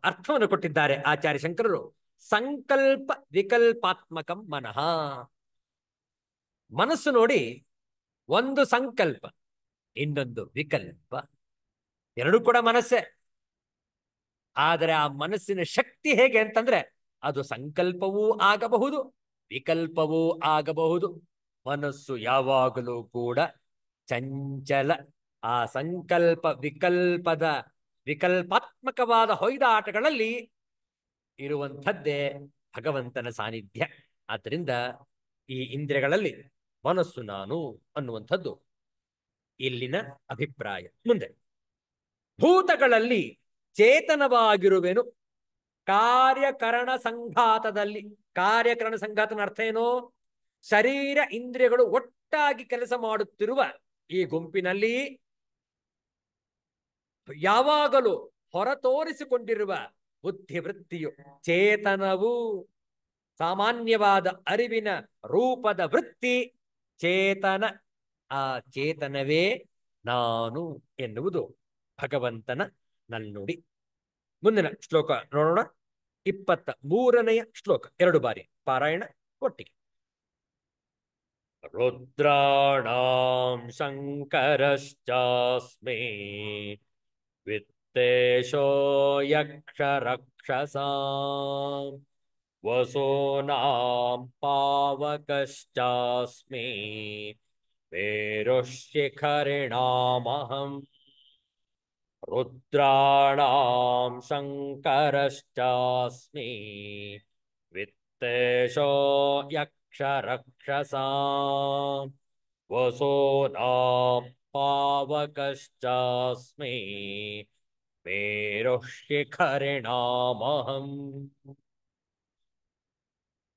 Speaker 1: ಅರ್ಥವನ್ನು ಕೊಟ್ಟಿದ್ದಾರೆ ಆಚಾರ್ಯ ಶಂಕರರು. ಸಂಕಲ್ಪ ವಿಕಲ್ಪಾತ್ಮಕಂ ಮನಃ. ಮನಸ್ಸು ನೋಡಿ, ಒಂದು ಸಂಕಲ್ಪ, ಇನ್ನೊಂದು ವಿಕಲ್ಪ. ಎರಡೂ ಕೂಡ ಮನಸ್ಸೇ. ಆದರೆ ಆ ಮನಸ್ಸಿನ ಶಕ್ತಿ ಹೇಗೆ ಅಂತಂದ್ರೆ ಅದು ಸಂಕಲ್ಪವೂ ಆಗಬಹುದು, ವಿಕಲ್ಪವೂ ಆಗಬಹುದು. ಮನಸ್ಸು ಯಾವಾಗಲೂ ಕೂಡ ಚಂಚಲ. ಆ ಸಂಕಲ್ಪ ವಿಕಲ್ಪದ ವಿಕಲ್ಪಾತ್ಮಕವಾದ ಹೊಯ್ದಾಟಗಳಲ್ಲಿ ಇರುವಂಥದ್ದೇ ಭಗವಂತನ ಸಾನ್ನಿಧ್ಯ. ಆದ್ದರಿಂದ ಈ ಇಂದ್ರಿಯಗಳಲ್ಲಿ ಮನಸ್ಸು ನಾನು ಅನ್ನುವಂಥದ್ದು ಇಲ್ಲಿನ ಅಭಿಪ್ರಾಯ. ಮುಂದೆ ಭೂತಗಳಲ್ಲಿ ಚೇತನವಾಗಿರುವೆನು ಕಾರ್ಯಕರಣ ಸಂಘಾತದಲ್ಲಿ. ಕಾರ್ಯಕರಣ ಸಂಘಾತನ ಅರ್ಥ ಏನು? ಶರೀರ ಇಂದ್ರಿಯಗಳು ಒಟ್ಟಾಗಿ ಕೆಲಸ ಮಾಡುತ್ತಿರುವ ಈ ಗುಂಪಿನಲ್ಲಿ ಯಾವಾಗಲೂ ಹೊರತೋರಿಸಿಕೊಂಡಿರುವ ಬುದ್ಧಿವೃತ್ತಿಯು ಚೇತನವು. ಸಾಮಾನ್ಯವಾದ ಅರಿವಿನ ರೂಪದ ವೃತ್ತಿ ಚೇತನ. ಆ ಚೇತನವೇ ನಾನು ಎನ್ನುವುದು ಭಗವಂತನ ನಲ್ನುಡಿ. ಮುಂದಿನ ಶ್ಲೋಕ ನೋಡೋಣ. 23ನೇ ಶ್ಲೋಕ 2 ಬಾರಿ ಪಾರಾಯಣ ಒಟ್ಟಿಗೆ. ರುದ್ರಾಣಾಂ ಶಂಕರಶ್ಚಾಸ್ಮಿ ವಿತ್ತೇಶೋ ಯಕ್ಷ ರಕ್ಷಸಾಂ ವಸೂನಾಂ ಪಾವಕಶ್ಚಾಸ್ಮಿ ಮೇರುಶಿಖರಿಣಾಮಹಂ. ರುದ್ರಾಣಾಂ ಶಂಕರಶ್ಚಾಸ್ಮಿ ವಿತ್ತೇಶೋ ಯಕ್ಷ ರಕ್ಷಸಾಂ ವಸೂನಾಂ ಪಾವಕಶ್ಚಾಸ್ಮಿ ಮೇರುಶಿಖರಿಣಾಮಹಂ.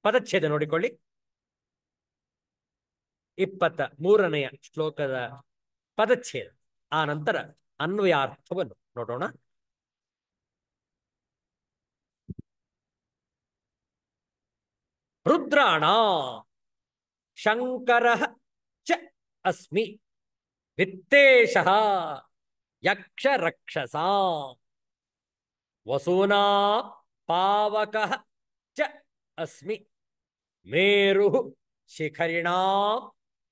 Speaker 1: ಪದಚ್ಛೇದ ನೋಡಿಕೊಳ್ಳಿ. 23ನೇ ಶ್ಲೋಕದ ಪದಚ್ಛೇದ, ಆ ನಂತರ ಅನ್ವಯಾರ್ಥವನ್ನು ನೋಡೋಣ. ರುದ್ರಾಣ ಶಂಕರ ಚ ಅಸ್ಮಿ ವಿತ್ತೇಶಃ ಯಕ್ಷ ರಕ್ಷಸಾ ವಸೂನಾ ಪಾವಕಃ ಚ ಅಸ್ಮಿ ಮೇರು ಶಿಖರಿಣಾ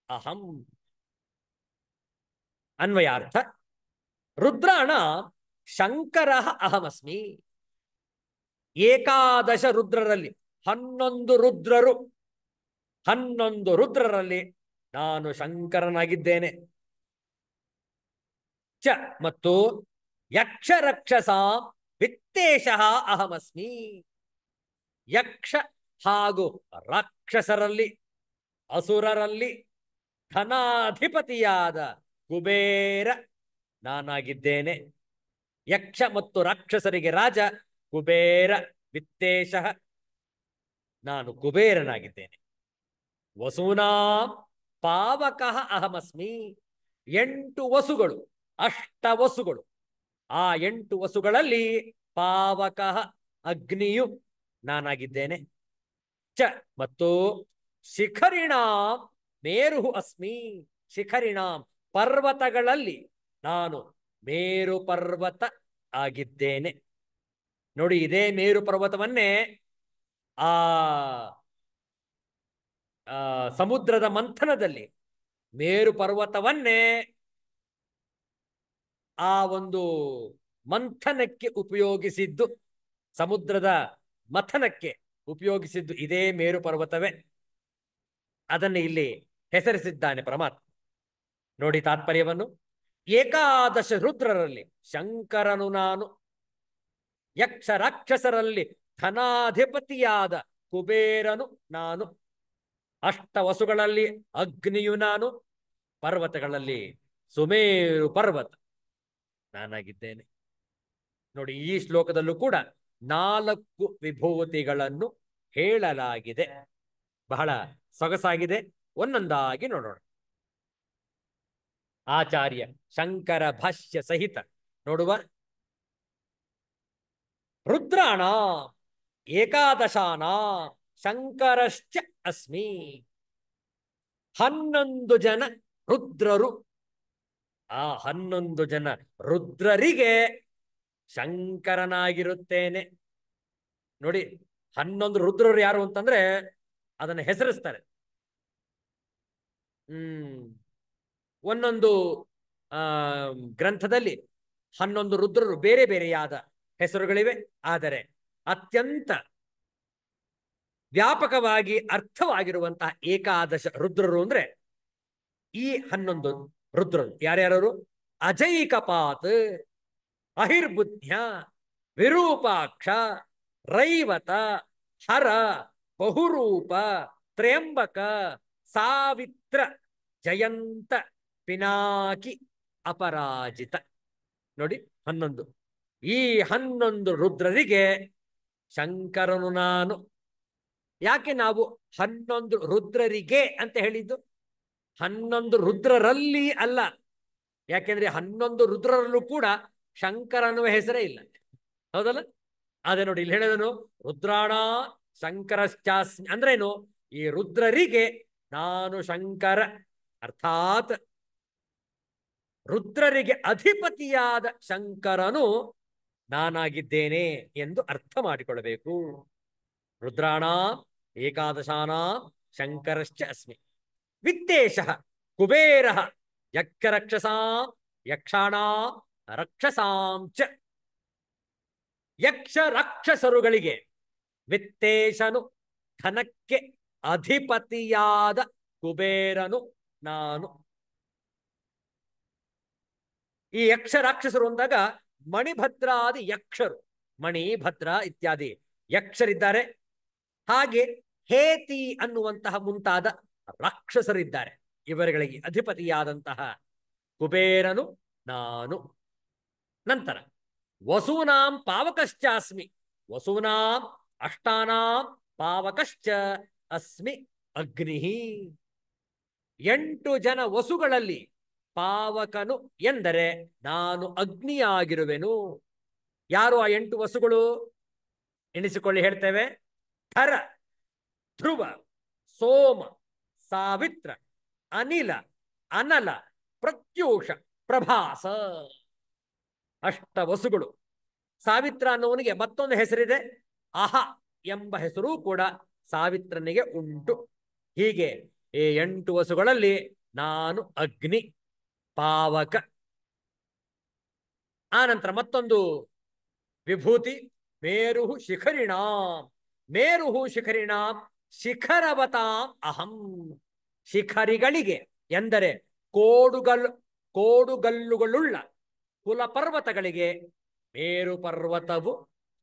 Speaker 1: ಅಹಂ. ಅನ್ವಯಾರ್ಥ: ರುದ್ರಾಣ ಶಂಕರ ಅಹಮಸ್ಮಿ. ಏಕಾದಶ ರುದ್ರರಲ್ಲಿ 11 ರುದ್ರರು, 11 ರುದ್ರರಲ್ಲಿ ನಾನು ಶಂಕರನಾಗಿದ್ದೇನೆ. ಚ ಮತ್ತು ಯಕ್ಷ ರಕ್ಷಸ ವಿತ್ತೇಶಃ ಅಹಮಸ್ಮಿ. ಯಕ್ಷ ಹಾಗೂ ರಾಕ್ಷಸರಲ್ಲಿ, ಅಸುರರಲ್ಲಿ ಧನಾಧಿಪತಿಯಾದ ಕುಬೇರ ನಾನಾಗಿದ್ದೇನೆ. ಯಕ್ಷ ಮತ್ತು ರಾಕ್ಷಸರಿಗೆ ರಾಜ ಕುಬೇರ. ವಿತ್ತೇಶಃ ನಾನು ಕುಬೇರನಾಗಿದ್ದೇನೆ. ವಸೂನಾಂ ಪಾವಕಃ ಅಹಮಸ್ಮಿ. 8 ವಸುಗಳು, ಅಷ್ಟವಸುಗಳು. ಆ 8 ವಸುಗಳಲ್ಲಿ ಪಾವಕಃ ಅಗ್ನಿಯು ನಾನಾಗಿದ್ದೇನೆ. ಚ ಮತ್ತು ಶಿಖರಿಣಾಂ ಮೇರು ಅಸ್ಮಿ. ಶಿಖರಿಣಾಂ ಪರ್ವತಗಳಲ್ಲಿ ನಾನು ಮೇರು ಪರ್ವತ ಆಗಿದ್ದೇನೆ. ನೋಡಿ, ಇದೇ ಮೇರು ಪರ್ವತವನ್ನೇ ಆ ಸಮುದ್ರದ ಮಂಥನದಲ್ಲಿ ಮೇರು ಪರ್ವತವನ್ನೇ ಆ ಒಂದು ಮಂಥನಕ್ಕೆ ಉಪಯೋಗಿಸಿದ್ದು, ಸಮುದ್ರದ ಮಥನಕ್ಕೆ ಉಪಯೋಗಿಸಿದ್ದು ಇದೇ ಮೇರು ಪರ್ವತವೇ. ಅದನ್ನು ಇಲ್ಲಿ ಹೆಸರಿಸಿದ್ದಾನೆ ಪರಮಾತ್ಮ. ನೋಡಿ ತಾತ್ಪರ್ಯವನ್ನು. ಏಕಾದಶ ರುದ್ರರಲ್ಲಿ ಶಂಕರನು ನಾನು, ಯಕ್ಷ ರಾಕ್ಷಸರಲ್ಲಿ ಧನಾಧಿಪತಿಯಾದ ಕುಬೇರನು ನಾನು, ಅಷ್ಟವಸುಗಳಲ್ಲಿ ಅಗ್ನಿಯು ನಾನು, ಪರ್ವತಗಳಲ್ಲಿ ಸುಮೇರು ಪರ್ವತ ನಾನಾಗಿದ್ದೇನೆ. ನೋಡಿ, ಈ ಶ್ಲೋಕದಲ್ಲೂ ಕೂಡ 4 ವಿಭೂತಿಗಳನ್ನು ಹೇಳಲಾಗಿದೆ. ಬಹಳ ಸೊಗಸಾಗಿದೆ. ಒಂದೊಂದಾಗಿ ನೋಡೋಣ. ಆಚಾರ್ಯ ಶಂಕರ ಭಾಷ್ಯ ಸಹಿತ ನೋಡುವ. ರುದ್ರಾಣ ಏಕಾದಶಾನ ಶಂಕರಶ್ಚ ಅಸ್ಮಿ. 11 ಜನ ರುದ್ರರು. ಆ 11 ಜನ ರುದ್ರರಿಗೆ ಶಂಕರನಾಗಿರುತ್ತೇನೆ. ನೋಡಿ, 11 ರುದ್ರರು ಯಾರು ಅಂತಂದ್ರೆ ಅದನ್ನು ಹೆಸರಿಸ್ತಾರೆ. ಒಂದೊಂದು ಆ ಗ್ರಂಥದಲ್ಲಿ 11 ರುದ್ರರು ಬೇರೆ ಬೇರೆಯಾದ ಹೆಸರುಗಳಿವೆ. ಆದರೆ ಅತ್ಯಂತ ವ್ಯಾಪಕವಾಗಿ ಅರ್ಥವಾಗಿರುವಂತಹ ಏಕಾದಶ ರುದ್ರರು ಅಂದ್ರೆ ಈ 11 ರುದ್ರರು. ಯಾರ್ಯಾರು? ಅಜೈಕಪಾತ್, ಅಹಿರ್ಬುದ್ಧ್ಯ, ವಿರೂಪಾಕ್ಷ, ರೈವತ, ಹರ, ಬಹುರೂಪ, ತ್ರಯಂಬಕ, ಸಾವಿತ್ರ, ಜಯಂತ, ಪಿನಾಕಿ, ಅಪರಾಜಿತ. ನೋಡಿ 11. ಈ 11 ರುದ್ರರಿಗೆ ಶಂಕರನು ನಾನು. ಯಾಕೆ ನಾವು 11 ರುದ್ರರಿಗೆ ಅಂತ ಹೇಳಿದ್ದು? 11 ರುದ್ರರಲ್ಲಿ ಅಲ್ಲ. ಯಾಕೆಂದ್ರೆ 11 ರುದ್ರರಲ್ಲೂ ಕೂಡ ಶಂಕರ ಅನ್ನುವ ಹೆಸರೇ ಇಲ್ಲ. ಹೌದಲ್ಲ? ಅದೇ ನೋಡಿ ಇಲ್ಲಿ ಹೇಳಿದನು, ರುದ್ರಾಣ ಶಂಕರಶ್ಚಾಸ್ಮಿ ಅಂದ್ರೇನು? ಈ ರುದ್ರರಿಗೆ ನಾನು ಶಂಕರ, ಅರ್ಥಾತ್ ರುದ್ರರಿಗೆ ಅಧಿಪತಿಯಾದ ಶಂಕರನು ನಾನಾಗಿದ್ದೇನೆ ಎಂದು ಅರ್ಥ ಮಾಡಿಕೊಳ್ಳಬೇಕು. ರುದ್ರಾಣ ಏಕಾದಶಾನ ಶಂಕರಶ್ಚ ಅಸ್ಮಿ. ವಿತ್ತೇಶ ಕುಬೇರ ಯಕ್ಷರಕ್ಷಸಾ ಯಕ್ಷಾಣ ರಕ್ಷಸಾಂಚ. ಯಕ್ಷ ರಾಕ್ಷಸರುಗಳಿಗೆ ವಿತ್ತೇಶನು, ಧನಕ್ಕೆ ಅಧಿಪತಿಯಾದ ಕುಬೇರನು ನಾನು. ಈ ಯಕ್ಷ ರಾಕ್ಷಸರು ಅಂದಾಗ ಮಣಿಭದ್ರಾದಿ ಯಕ್ಷರು, ಮಣಿ ಭದ್ರ ಇತ್ಯಾದಿ ಯಕ್ಷರಿದ್ದಾರೆ. ಹಾಗೆ ಹೇತಿ ಅನ್ನುವಂತಹ ಮುಂತಾದ ರಾಕ್ಷಸರಿದ್ದಾರೆ. ಇವರುಗಳಿಗೆ ಅಧಿಪತಿಯಾದಂತಹ ಕುಬೇರನು ನಾನು. ನಂತರ ವಸೂನಾಂ ಪಾವಕಶ್ಚಾಸ್ಮಿ. ವಸೂನಾಂ ಅಷ್ಟಾನಾಂ ಪಾವಕಶ್ಚ ಅಸ್ಮಿ ಅಗ್ನಿ. 8 ಜನ ವಸುಗಳಲ್ಲಿ ಪಾವಕನು ಎಂದರೆ ನಾನು ಅಗ್ನಿಯಾಗಿರುವೆನು. ಯಾರು ಆ 8 ವಸುಗಳು? ಎಣಿಸಿಕೊಳ್ಳಿ, ಹೇಳ್ತೇವೆ. ಧರ, ಧ್ರುವ, ಸೋಮ, ಸಾವಿತ್ರ, ಅನಿಲ, ಅನಲ, ಪ್ರತ್ಯೂಷ, ಪ್ರಭಾಸ. ಅಷ್ಟ ವಸುಗಳು. ಸಾವಿತ್ರ ಅನ್ನುವನಿಗೆ ಮತ್ತೊಂದು ಹೆಸರಿದೆ, ಅಹ ಎಂಬ ಹೆಸರು ಕೂಡ ಸಾವಿತ್ರನಿಗೆ ಉಂಟು. ಹೀಗೆ ಈ 8 ವಸುಗಳಲ್ಲಿ ನಾನು ಅಗ್ನಿ, ಪಾವಕ. ಆನಂತರ ಮತ್ತೊಂದು ವಿಭೂತಿ, ಮೇರು ಶಿಖರಿಣಾಂ. ಮೇರು ಶಿಖರಿಣಾಂ ಶಿಖರವತಾಂ ಅಹಂ. ಶಿಖರಿಗಳಿಗೆ ಎಂದರೆ ಕೋಡುಗಲ್ಲುಗಳುಳ್ಳ ಕುಲಪರ್ವತಗಳಿಗೆ ಮೇರು ಪರ್ವತವು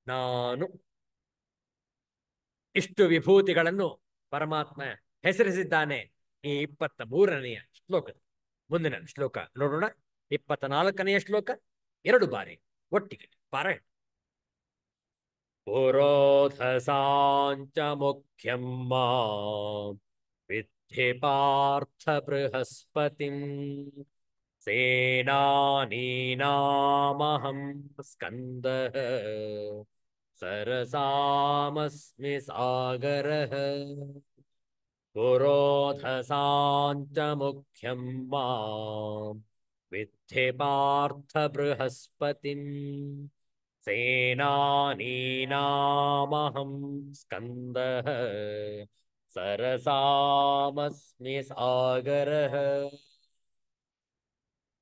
Speaker 1: ನಾನು. ಇಷ್ಟು ವಿಭೂತಿಗಳನ್ನು ಪರಮಾತ್ಮ ಹೆಸರಿಸಿದ್ದಾನೆ ಈ 23ನೆಯ ಶ್ಲೋಕದ. ಮುಂದಿನ ಶ್ಲೋಕ ನೋಡೋಣ. 24ನೆಯ ಶ್ಲೋಕ 2 ಬಾರಿ ಒಟ್ಟಿಗೆ ಪಾರಾಯಣ. ಪುರೋಧಸಾಂಚ ಮುಖ್ಯಂ ಮಾಂ ವಿದ್ಧಿ ಪಾರ್ಥ ಬೃಹಸ್ಪತಿಂ. ಸೇನಾನೀನಾಮಹಂ ಸ್ಕಂದಃ ಸರಸಾಮಸ್ಮಿ ಸಾಗರಃ. ಪುರೋಧಸಾಂಚ ಮುಖ್ಯಂ ಮಾಂ ವಿದ್ಧಿ ಪಾರ್ಥ ಬೃಹಸ್ಪತಿಂ. ಸೇನಾನೀನಾಮಹಂ ಸ್ಕಂದಃ ಸರಸಾಮಸ್ಮಿ ಸಾಗರಃ.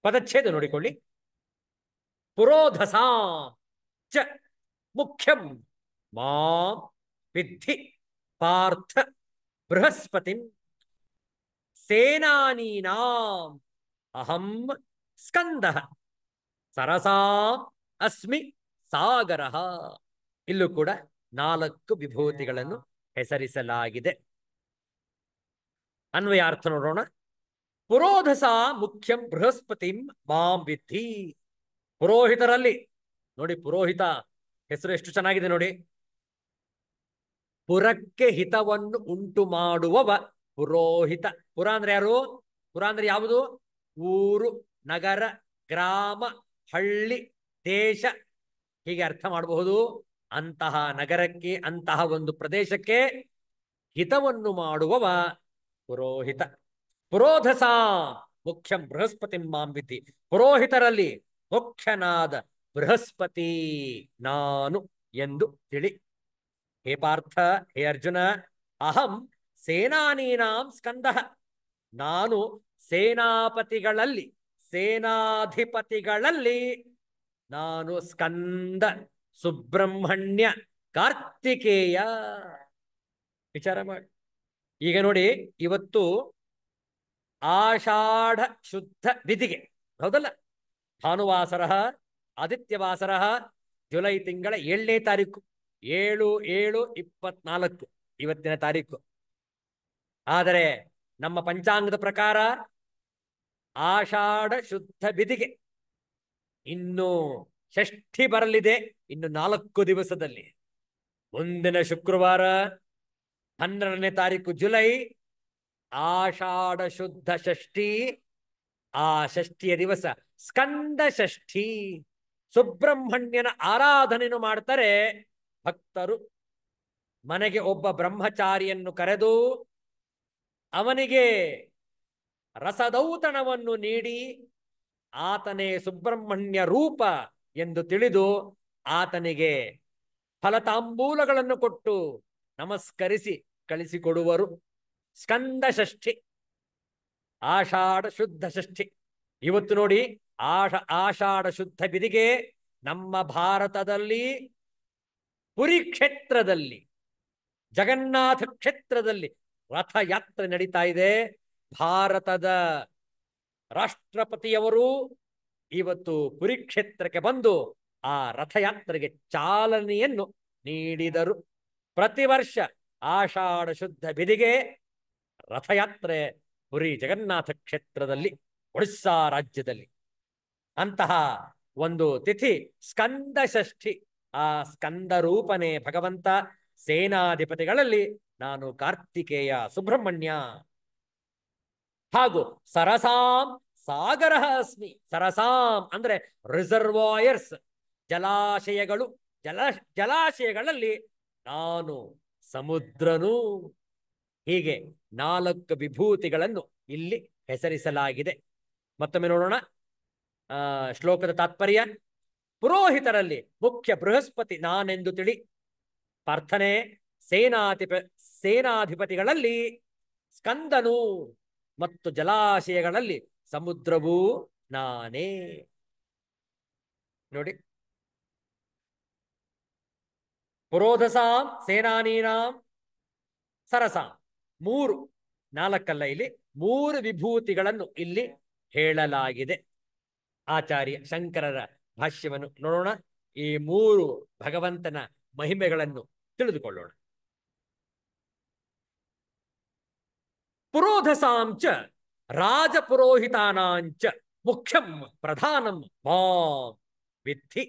Speaker 1: ಪದಚ್ಛೇದ ನೋಡಿಕೊಳ್ಳಿ. ಪುರೋಧಸಾಂ ಚ ಮುಖ್ಯಂ ಮಾಂ ವಿದ್ಧಿ ಪಾರ್ಥ ಬೃಹಸ್ಪತಿಂ. ಸೇನಾನೀನಾಂ ಅಹಂ ಸ್ಕಂದಃ ಸರಸಾಂ ಅಸ್ಮಿ ಸಾಗರಃ. ಇಲ್ಲೂ ಕೂಡ 4 ವಿಭೂತಿಗಳನ್ನು ಹೆಸರಿಸಲಾಗಿದೆ. ಅನ್ವಯಾರ್ಥ ನೋಡೋಣ. ಪುರೋಧಸ ಮುಖ್ಯಂ ಬೃಹಸ್ಪತಿಂ ಮಾಂ ವಿದ್ಧಿ. ಪುರೋಹಿತರಲ್ಲಿ ನೋಡಿ, ಪುರೋಹಿತ ಹೆಸರು ಎಷ್ಟು ಚೆನ್ನಾಗಿದೆ ನೋಡಿ. ಪುರಕ್ಕೆ ಹಿತವನ್ನು ಉಂಟು ಮಾಡುವವ ಪುರೋಹಿತ. ಪುರ ಅಂದ್ರೆ ಯಾರು? ಪುರ ಅಂದ್ರೆ ಯಾವುದು? ಊರು, ನಗರ, ಗ್ರಾಮ, ಹಳ್ಳಿ, ದೇಶ, ಹೀಗೆ ಅರ್ಥ ಮಾಡಬಹುದು. ಅಂತಹ ನಗರಕ್ಕೆ, ಅಂತಹ ಒಂದು ಪ್ರದೇಶಕ್ಕೆ ಹಿತವನ್ನು ಮಾಡುವವ ಪುರೋಹಿತ. ಪುರೋಧಸ ಮುಖ್ಯಂ ಬೃಹಸ್ಪತಿಂ ಮಾಂ ವಿದ್ಧಿ. ಪುರೋಹಿತರಲ್ಲಿ ಮುಖ್ಯನಾದ ಬೃಹಸ್ಪತಿ ನಾನು ಎಂದು ತಿಳಿ. ಹೇ ಪಾರ್ಥ, ಹೇ ಅರ್ಜುನ, ಅಹಂ ಸೇನಾನೀನಾಂ ಸ್ಕಂದಃ. ನಾನು ಸೇನಾಪತಿಗಳಲ್ಲಿ, ಸೇನಾಧಿಪತಿಗಳಲ್ಲಿ ನಾನು ಸ್ಕಂದ ಸುಬ್ರಹ್ಮಣ್ಯ ಕಾರ್ತಿಕೇಯ. ವಿಚಾರ ಮಾಡಿ. ಈಗ ನೋಡಿ, ಇವತ್ತು ಆಷಾಢ ಶುದ್ಧ ವಿಧಿಗೆ, ಹೌದಲ್ಲ? ಭಾನುವಾಸರ, ಆದಿತ್ಯವಾಸರ, ಜುಲೈ ತಿಂಗಳ 7ನೇ ತಾರೀಕು, 7/7/24 ಇವತ್ತಿನ ತಾರೀಕು. ಆದರೆ ನಮ್ಮ ಪಂಚಾಂಗದ ಪ್ರಕಾರ ಆಷಾಢ ಶುದ್ಧ ವಿಧಿಗೆ ಇನ್ನು ಷಷ್ಠಿ ಬರಲಿದೆ, ಇನ್ನು 4 ದಿವಸದಲ್ಲಿ. ಮುಂದಿನ ಶುಕ್ರವಾರ 12ನೇ ತಾರೀಕು ಜುಲೈ, ಆಷಾಢ ಶುದ್ಧ ಷಷ್ಠಿ. ಆ ಷಷ್ಠಿಯ ದಿವಸ ಸ್ಕಂದ ಷಷ್ಠಿ. ಸುಬ್ರಹ್ಮಣ್ಯನ ಆರಾಧನೆಯನ್ನು ಮಾಡ್ತಾರೆ ಭಕ್ತರು. ಮನೆಗೆ ಒಬ್ಬ ಬ್ರಹ್ಮಚಾರಿಯನ್ನು ಕರೆದು ಅವನಿಗೆ ರಸದೌತಣವನ್ನು ನೀಡಿ ಆತನೇ ಸುಬ್ರಹ್ಮಣ್ಯ ರೂಪ ಎಂದು ತಿಳಿದು ಆತನಿಗೆ ಫಲತಾಂಬೂಲಗಳನ್ನು ಕೊಟ್ಟು ನಮಸ್ಕರಿಸಿ ಕಳಿಸಿಕೊಡುವರು. ಸ್ಕಂದ ಷಷ್ಠಿ, ಆಷಾಢ ಶುದ್ಧ ಷಷ್ಠಿ. ಇವತ್ತು ನೋಡಿ, ಆಷಾಢ ಶುದ್ಧ ಬಿದಿಗೆ ನಮ್ಮ ಭಾರತದಲ್ಲಿ ಪುರಿ ಕ್ಷೇತ್ರದಲ್ಲಿ, ಜಗನ್ನಾಥ ಕ್ಷೇತ್ರದಲ್ಲಿ ರಥಯಾತ್ರೆ ನಡೀತಾ ಇದೆ. ಭಾರತದ ರಾಷ್ಟ್ರಪತಿಯವರು ಇವತ್ತು ಪುರಿ ಕ್ಷೇತ್ರಕ್ಕೆ ಬಂದು ಆ ರಥಯಾತ್ರೆಗೆ ಚಾಲನೆಯನ್ನು ನೀಡಿದರು. ಪ್ರತಿ ವರ್ಷ ಆಷಾಢ ಶುದ್ಧ ಬಿದಿಗೆ ರಥಯಾತ್ರೆ ಪುರಿ ಜಗನ್ನಾಥ ಕ್ಷೇತ್ರದಲ್ಲಿ, ಒಡಿಸ್ಸಾ ರಾಜ್ಯದಲ್ಲಿ. ಅಂತಹ ಒಂದು ತಿಥಿ ಸ್ಕಂದ ಷಷ್ಠಿ. ಆ ಸ್ಕಂದ ರೂಪನೇ ಭಗವಂತ. ಸೇನಾಧಿಪತಿಗಳಲ್ಲಿ ನಾನು ಕಾರ್ತಿಕೇಯ ಸುಬ್ರಹ್ಮಣ್ಯ. ಹಾಗೂ ಸರಸಾಂ ಸಾಗರ ಅಸ್ಮಿ. ಸರಸಾಂ ಅಂದ್ರೆ ರಿಸರ್ವಾಯರ್ಸ್, ಜಲಾಶಯಗಳು. ಜಲಾಶಯಗಳಲ್ಲಿ ನಾನು ಸಮುದ್ರನು. ಹೀಗೆ 4 ವಿಭೂತಿಗಳನ್ನು ಇಲ್ಲಿ ಹೆಸರಿಸಲಾಗಿದೆ. ಮತ್ತೊಮ್ಮೆ ನೋಡೋಣ ಶ್ಲೋಕದ ತಾತ್ಪರ್ಯ. ಪುರೋಹಿತರಲ್ಲಿ ಮುಖ್ಯ ಬೃಹಸ್ಪತಿ ನಾನೆಂದು ತಿಳಿ. ಪ್ರಾರ್ಥನೆ, ಸೇನಾಧಿಪತಿಗಳಲ್ಲಿ ಸ್ಕಂದನು ಮತ್ತು ಜಲಾಶಯಗಳಲ್ಲಿ ಸಮುದ್ರವೂ ನಾನೇ. ನೋಡಿ, ಪುರೋಧಸಾಂ ಸೇನಾನೀನಾಂ ಸರಸಾಂ 3, 4 ಅಲ್ಲ, ಇಲ್ಲಿ 3 ವಿಭೂತಿಗಳನ್ನು ಇಲ್ಲಿ ಹೇಳಲಾಗಿದೆ. ಆಚಾರ್ಯ ಶಂಕರರ ಭಾಷ್ಯವನ್ನು ನೋಡೋಣ. ಈ 3 ಭಗವಂತನ ಮಹಿಮೆಗಳನ್ನು ತಿಳಿದುಕೊಳ್ಳೋಣ. ಪುರೋಧಸಾಂಚ ರಾಜಪುರೋಹಿತಾನಾಂಚ ಮುಖ್ಯಂ ಪ್ರಧಾನಂ ಮಾಂ ವಿದ್ಧಿ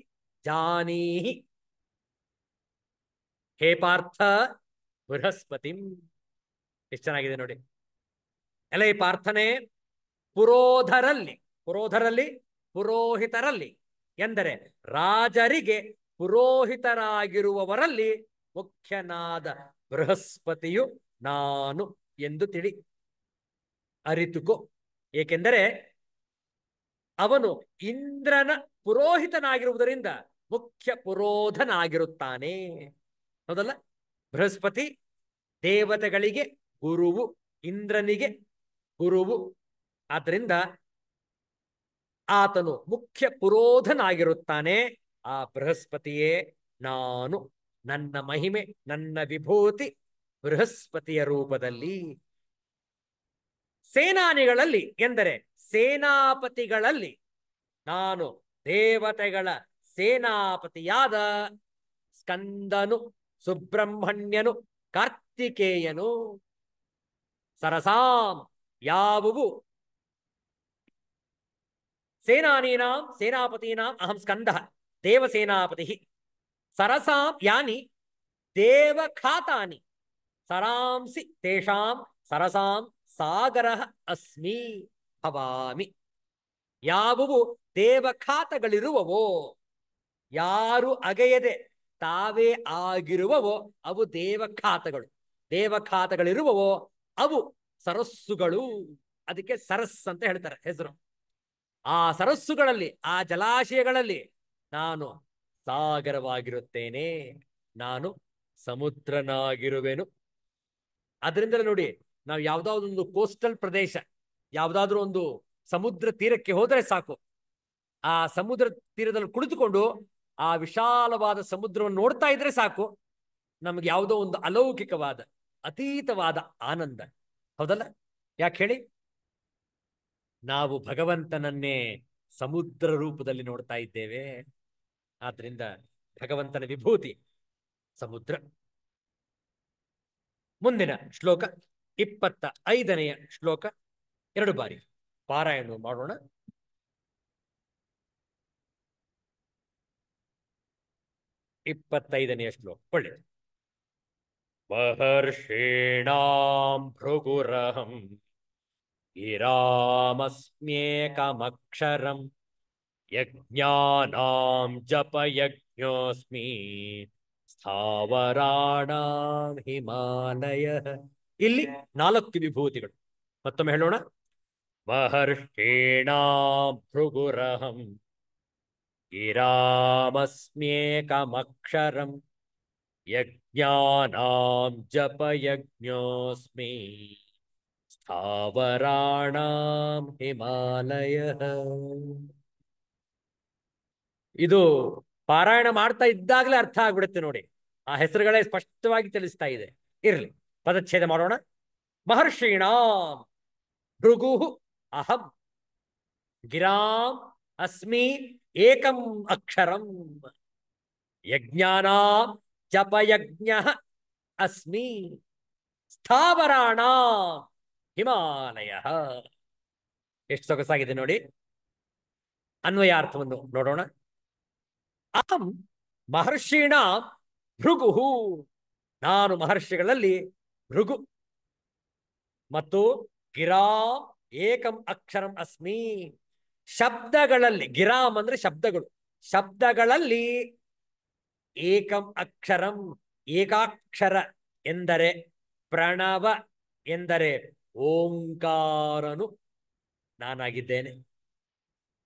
Speaker 1: ಜಾನೀಹಿ. ಹೇ ಪಾರ್ಥ, ಬೃಹಸ್ಪತಿಂ. ಎಷ್ಟು ಚೆನ್ನಾಗಿದೆ ನೋಡಿ. ಎಲೆ ಪಾರ್ಥನೆ, ಪುರೋಧರಲ್ಲಿ ಪುರೋಹಿತರಲ್ಲಿ ಎಂದರೆ ರಾಜರಿಗೆ ಪುರೋಹಿತರಾಗಿರುವವರಲ್ಲಿ ಮುಖ್ಯನಾದ ಬೃಹಸ್ಪತಿಯು ನಾನು ಎಂದು ತಿಳಿ, ಅರಿತುಕೋ. ಏಕೆಂದರೆ ಅವನು ಇಂದ್ರನ ಪುರೋಹಿತನಾಗಿರುವುದರಿಂದ ಮುಖ್ಯ ಪುರೋಧನಾಗಿರುತ್ತಾನೆ. ಹೌದಲ್ಲ? ಬೃಹಸ್ಪತಿ ದೇವತೆಗಳಿಗೆ ಗುರುವು, ಇಂದ್ರನಿಗೆ ಗುರುವು. ಆದ್ದರಿಂದ ಆತನು ಮುಖ್ಯ ಪುರೋಧನಾಗಿರುತ್ತಾನೆ. ಆ ಬೃಹಸ್ಪತಿಯೇ ನಾನು. ನನ್ನ ಮಹಿಮೆ, ನನ್ನ ವಿಭೂತಿ ಬೃಹಸ್ಪತಿಯ ರೂಪದಲ್ಲಿ. ಸೇನಾನಿಗಳಲ್ಲಿ ಎಂದರೆ ಸೇನಾಪತಿಗಳಲ್ಲಿ ನಾನು ದೇವತೆಗಳ ಸೇನಾಪತಿಯಾದ ಸ್ಕಂದನು, ಸುಬ್ರಹ್ಮಣ್ಯನು, ಕಾರ್ತಿಕೇಯನು. ಸರಸಾಂ ಯಾವುವು ಸೇನಾನೀನಾಂ ಸೇನಾಪತೀನಾಂ ಅಹಂ ಸ್ಕಂದಃ ದೇವಸೇನಾಪತಿ. ಸರಸಾಂ ಯಾನಿ ದೇವಖಾತಾನಿ ಸರಾಂಸಿ ತೇಷಾಂ ಸರಸಾಂ ಸಾಗರಃ ಅಸ್ಮಿ ಭವಾಮಿ. ಯಾವುವು ದೇವಖಾತಗಳಿರುವವೋ, ಯಾರು ಅಗೆಯದೆ ತಾವೇ ಆಗಿರುವವೋ ಅವು ದೇವಖಾತಗಳು. ದೇವಖಾತಗಳಿರುವವೋ ಅವು ಸರಸ್ಸುಗಳು. ಅದಕ್ಕೆ ಸರಸ್ ಅಂತ ಹೇಳ್ತಾರೆ ಹೆಸರು. ಆ ಸರಸ್ಸುಗಳಲ್ಲಿ, ಆ ಜಲಾಶಯಗಳಲ್ಲಿ ನಾನು ಸಾಗರವಾಗಿರುತ್ತೇನೆ, ನಾನು ಸಮುದ್ರನಾಗಿರುವೆನು. ಅದರಿಂದಲೇ ನೋಡಿ, ನಾವು ಯಾವುದಾದ್ರೊಂದು ಕೋಸ್ಟಲ್ ಪ್ರದೇಶ, ಯಾವುದಾದ್ರೂ ಒಂದು ಸಮುದ್ರ ತೀರಕ್ಕೆ ಹೋದರೆ ಸಾಕು, ಆ ಸಮುದ್ರ ತೀರದಲ್ಲಿ ಕುಳಿತುಕೊಂಡು ಆ ವಿಶಾಲವಾದ ಸಮುದ್ರವನ್ನು ನೋಡ್ತಾ ಇದ್ರೆ ಸಾಕು, ನಮ್ಗೆ ಯಾವುದೋ ಒಂದು ಅಲೌಕಿಕವಾದ ಅತೀತವಾದ ಆನಂದ. ಹೌದಲ್ಲ? ಯಾಕೆ ಹೇಳಿ? ನಾವು ಭಗವಂತನನ್ನೇ ಸಮುದ್ರ ರೂಪದಲ್ಲಿ ನೋಡ್ತಾ ಇದ್ದೇವೆ. ಆದ್ರಿಂದ ಭಗವಂತನ ವಿಭೂತಿ ಸಮುದ್ರ. ಮುಂದಿನ ಶ್ಲೋಕ 25ನೆಯ ಶ್ಲೋಕ 2 ಬಾರಿ ಪಾರಾಯಣ ಮಾಡೋಣ. 25ನೆಯ ಶ್ಲೋಕ ಒಳ್ಳೆಯದು. ಮಹರ್ಷೀಣಾಂ ಭೃಗುರಹಂ ಗಿರಾಮಸ್ಮ್ಯೇಕಮಕ್ಷರಂ ಯಜ್ಞಾನಾಂ ಜಪಯಜ್ಞೋಸ್ಮಿ ಸ್ಥಾವರಾಣಾಂ ಹಿಮಾಲಯ. ಇಲ್ಲಿ 4 ವಿಭೂತಿಗಳು. ಮತ್ತೊಮ್ಮೆ ಹೇಳೋಣ. ಮಹರ್ಷೀಣಾಂ ಭೃಗುರಹಂ ಗಿರಾಮಸ್ಮ್ಯೇಕಮಕ್ಷರಂ ಯಜ್ಞಾನಾಂ ಜಪಯಜ್ಞೋಸ್ಮಿ ಸ್ಥಾವರಾಣಾಂ ಹಿಮಾಲಯ. ಇದು ಪಾರಾಯಣ ಮಾಡ್ತಾ ಇದ್ದಾಗಲೇ ಅರ್ಥ ಆಗ್ಬಿಡುತ್ತೆ ನೋಡಿ. ಆ ಹೆಸರುಗಳೇ ಸ್ಪಷ್ಟವಾಗಿ ತಿಳಿಸ್ತಾ ಇದೆ. ಇರ್ಲಿ, ಪದಚ್ಛೇದ ಮಾಡೋಣ. ಮಹರ್ಷೀಣಾಂ ಭೃಗು ಅಹಂ ಗಿರಾಂ ಅಸ್ಮಿ ಏಕಂ ಅಕ್ಷರಂ ಯಜ್ಞಾನಾಂ ಜಪಯಜ್ಞ ಅಸ್ಮಿ ಸ್ಥಾವರಾಣಾಂ ಹಿಮಾಲಯ. ಎಷ್ಟು ಸೊಗಸಾಗಿದೆ ನೋಡಿ. ಅನ್ವಯಾರ್ಥವನ್ನು ನೋಡೋಣ. ಅಹಂ ಮಹರ್ಷೀಣಾಂ ಭೃಗು, ನಾನು ಮಹರ್ಷಿಗಳಲ್ಲಿ ಭೃಗು, ಮತ್ತು ಗಿರಾಂ ಏಕಂ ಅಕ್ಷರಂ ಅಸ್ಮಿ, ಶಬ್ದಗಳಲ್ಲಿ, ಗಿರಾಮ್ ಅಂದ್ರೆ ಶಬ್ದಗಳು, ಶಬ್ದಗಳಲ್ಲಿ ಏಕಂ ಅಕ್ಷರಂ, ಏಕಾಕ್ಷರ ಎಂದರೆ ಪ್ರಣವ ಎಂದರೆ ಓಂಕಾರನು ನಾನಾಗಿದ್ದೇನೆ.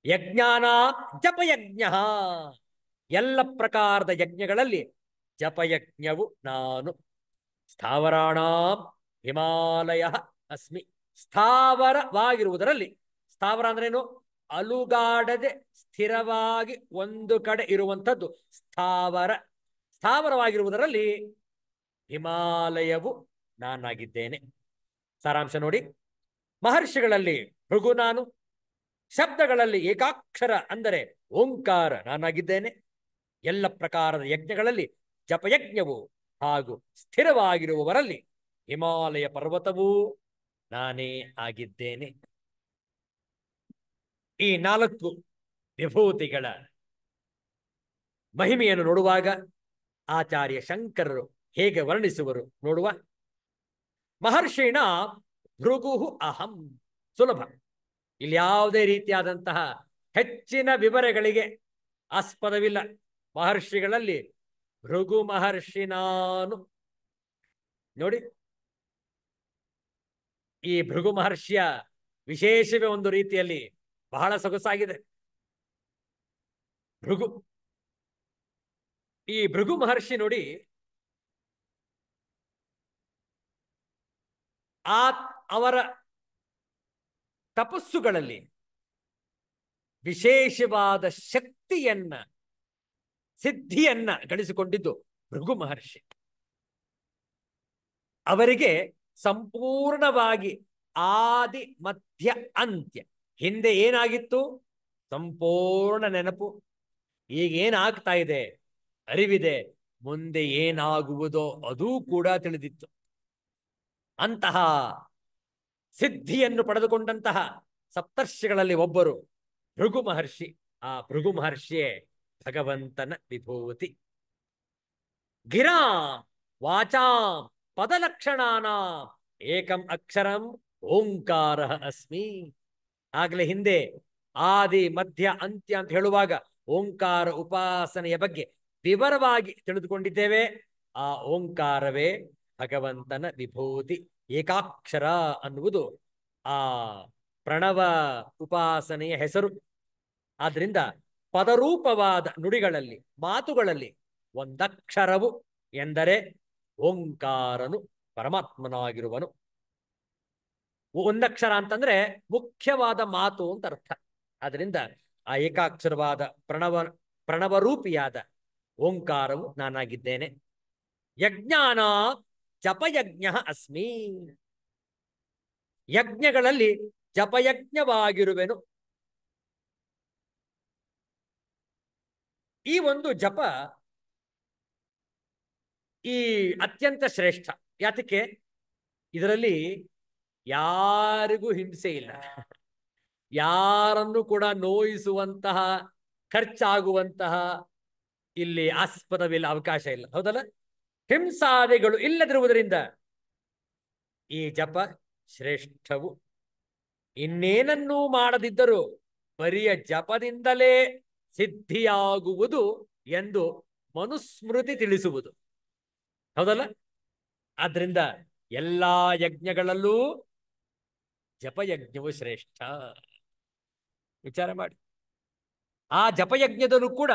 Speaker 1: ಯಜ್ಞಾನ ಜಪಯಜ್ಞ, ಎಲ್ಲ ಪ್ರಕಾರದ ಯಜ್ಞಗಳಲ್ಲಿ ಜಪಯಜ್ಞವು ನಾನು. ಸ್ಥಾವರಾಣಾಂ ಹಿಮಾಲಯ ಅಸ್ಮಿ, ಸ್ಥಾವರವಾಗಿರುವುದರಲ್ಲಿ, ಸ್ಥಾವರ ಅಂದ್ರೇನು? ಅಲುಗಾಡದೆ ಸ್ಥಿರವಾಗಿ ಒಂದು ಕಡೆ ಇರುವಂಥದ್ದು ಸ್ಥಾವರ. ಸ್ಥಾವರವಾಗಿರುವುದರಲ್ಲಿ ಹಿಮಾಲಯವು ನಾನಾಗಿದ್ದೇನೆ. ಸಾರಾಂಶ ನೋಡಿ. ಮಹರ್ಷಿಗಳಲ್ಲಿ ಭೃಗು ನಾನು, ಶಬ್ದಗಳಲ್ಲಿ ಏಕಾಕ್ಷರ ಅಂದರೆ ಓಂಕಾರ ನಾನಾಗಿದ್ದೇನೆ, ಎಲ್ಲ ಪ್ರಕಾರದ ಯಜ್ಞಗಳಲ್ಲಿ ಜಪಯಜ್ಞವು ಹಾಗೂ ಸ್ಥಿರವಾಗಿರುವವರಲ್ಲಿ ಹಿಮಾಲಯ ಪರ್ವತವೂ ನಾನೇ ಆಗಿದ್ದೇನೆ. ಈ 4 ವಿಭೂತಿಗಳ ಮಹಿಮೆಯನ್ನು ನೋಡುವಾಗ ಆಚಾರ್ಯ ಶಂಕರರು ಹೇಗೆ ವರ್ಣಿಸುವರು ನೋಡುವ. ಮಹರ್ಷಿಣ ಭೃಗು ಅಹಂ, ಸುಲಭ. ಇಲ್ಲಿ ಯಾವುದೇ ರೀತಿಯಾದಂತಹ ಹೆಚ್ಚಿನ ವಿವರಗಳಿಗೆ ಆಸ್ಪದವಿಲ್ಲ. ಮಹರ್ಷಿಗಳಲ್ಲಿ ಭೃಗು ಮಹರ್ಷಿ ನಾನು. ನೋಡಿ, ಈ ಭೃಗು ಮಹರ್ಷಿಯ ವಿಶೇಷವೇ ಒಂದು ರೀತಿಯಲ್ಲಿ ಬಹಳ ಸೊಗಸಾಗಿದೆ. ಭೃಗು, ಈ ಭೃಗು ಮಹರ್ಷಿ ನೋಡಿ, ಅವರ ತಪಸ್ಸುಗಳಲ್ಲಿ ವಿಶೇಷವಾದ ಶಕ್ತಿಯನ್ನ, ಸಿದ್ಧಿಯನ್ನ ಗಳಿಸಿಕೊಂಡಿದ್ದು ಭೃಗು ಮಹರ್ಷಿ. ಅವರಿಗೆ ಸಂಪೂರ್ಣವಾಗಿ ಆದಿ ಮಧ್ಯ ಅಂತ್ಯ, ಹಿಂದೆ ಏನಾಗಿತ್ತು ಸಂಪೂರ್ಣ ನೆನಪು, ಈಗ ಏನಾಗ್ತಾ ಇದೆ ಅರಿವಿದೆ, ಮುಂದೆ ಏನಾಗುವುದೋ ಅದೂ ಕೂಡ ತಿಳಿದಿತ್ತು. ಅಂತಹ ಸಿದ್ಧಿಯನ್ನು ಪಡೆದುಕೊಂಡಂತಹ ಸಪ್ತರ್ಷಿಗಳಲ್ಲಿ ಒಬ್ಬರು ಭೃಗು ಮಹರ್ಷಿ. ಆ ಭೃಗು ಮಹರ್ಷಿಯೇ ಭಗವಂತನ ವಿಭೂತಿ. ಗಿರಾ ವಾಚಾಂ ಪದಲಕ್ಷಣಾನಾಂ ಏಕಂ ಅಕ್ಷರಂ ಓಂಕಾರ ಅಸ್ಮಿ. ಆಗ್ಲೇ ಹಿಂದೆ ಆದಿ ಮಧ್ಯ ಅಂತ್ಯ ಅಂತ ಹೇಳುವಾಗ ಓಂಕಾರ ಉಪಾಸನೆಯ ಬಗ್ಗೆ ವಿವರವಾಗಿ ತಿಳಿದುಕೊಂಡಿದ್ದೇವೆ. ಆ ಓಂಕಾರವೇ ಭಗವಂತನ ವಿಭೂತಿ. ಏಕಾಕ್ಷರ ಅನ್ನುವುದು ಆ ಪ್ರಣವ ಉಪಾಸನೆಯ ಹೆಸರು. ಆದ್ರಿಂದ ಪದರೂಪವಾದ ನುಡಿಗಳಲ್ಲಿ, ಮಾತುಗಳಲ್ಲಿ ಒಂದಕ್ಷರವು ಎಂದರೆ ಓಂಕಾರನು ಪರಮಾತ್ಮನಾಗಿರುವನು. ಒಂದಕ್ಷರ ಅಂತಂದ್ರೆ ಮುಖ್ಯವಾದ ಮಾತು ಅಂತ ಅರ್ಥ. ಆದ್ರಿಂದ ಆ ಏಕಾಕ್ಷರವಾದ ಪ್ರಣವರೂಪಿಯಾದ ಓಂಕಾರವು ನಾನಾಗಿದ್ದೇನೆ. ಯಜ್ಞಾನ ಜಪಯಜ್ಞ ಅಸ್ಮಿ. ಯಜ್ಞಗಳಲ್ಲಿ ಜಪಯಜ್ಞವಾಗಿರುವೆನು. ಈ ಒಂದು ಜಪ ಈ ಅತ್ಯಂತ ಶ್ರೇಷ್ಠ. ಯಾತಕ್ಕೆ? ಇದರಲ್ಲಿ ಯಾರಿಗೂ ಹಿಂಸೆ ಇಲ್ಲ, ಯಾರನ್ನು ಕೂಡ ನೋಯಿಸುವಂತಹ, ಖರ್ಚಾಗುವಂತಹ ಇಲ್ಲಿ ಆಸ್ಪದವಿಲ್ಲ, ಅವಕಾಶ ಇಲ್ಲ. ಹೌದಲ್ಲ? ಹಿಂಸಾದಿಗಳು ಇಲ್ಲದಿರುವುದರಿಂದ ಈ ಜಪ ಶ್ರೇಷ್ಠವು. ಇನ್ನೇನನ್ನೂ ಮಾಡದಿದ್ದರೂ ಬರಿಯ ಜಪದಿಂದಲೇ ಸಿದ್ಧಿಯಾಗುವುದು ಎಂದು ಮನುಸ್ಮೃತಿ ತಿಳಿಸುವುದು. ಹೌದಲ್ಲ? ಆದ್ರಿಂದ ಎಲ್ಲಾ ಯಜ್ಞಗಳಲ್ಲೂ ಜಪಯಜ್ಞವು ಶ್ರೇಷ್ಠ. ವಿಚಾರ ಮಾಡಿ. ಆ ಜಪಯಜ್ಞದಲ್ಲೂ ಕೂಡ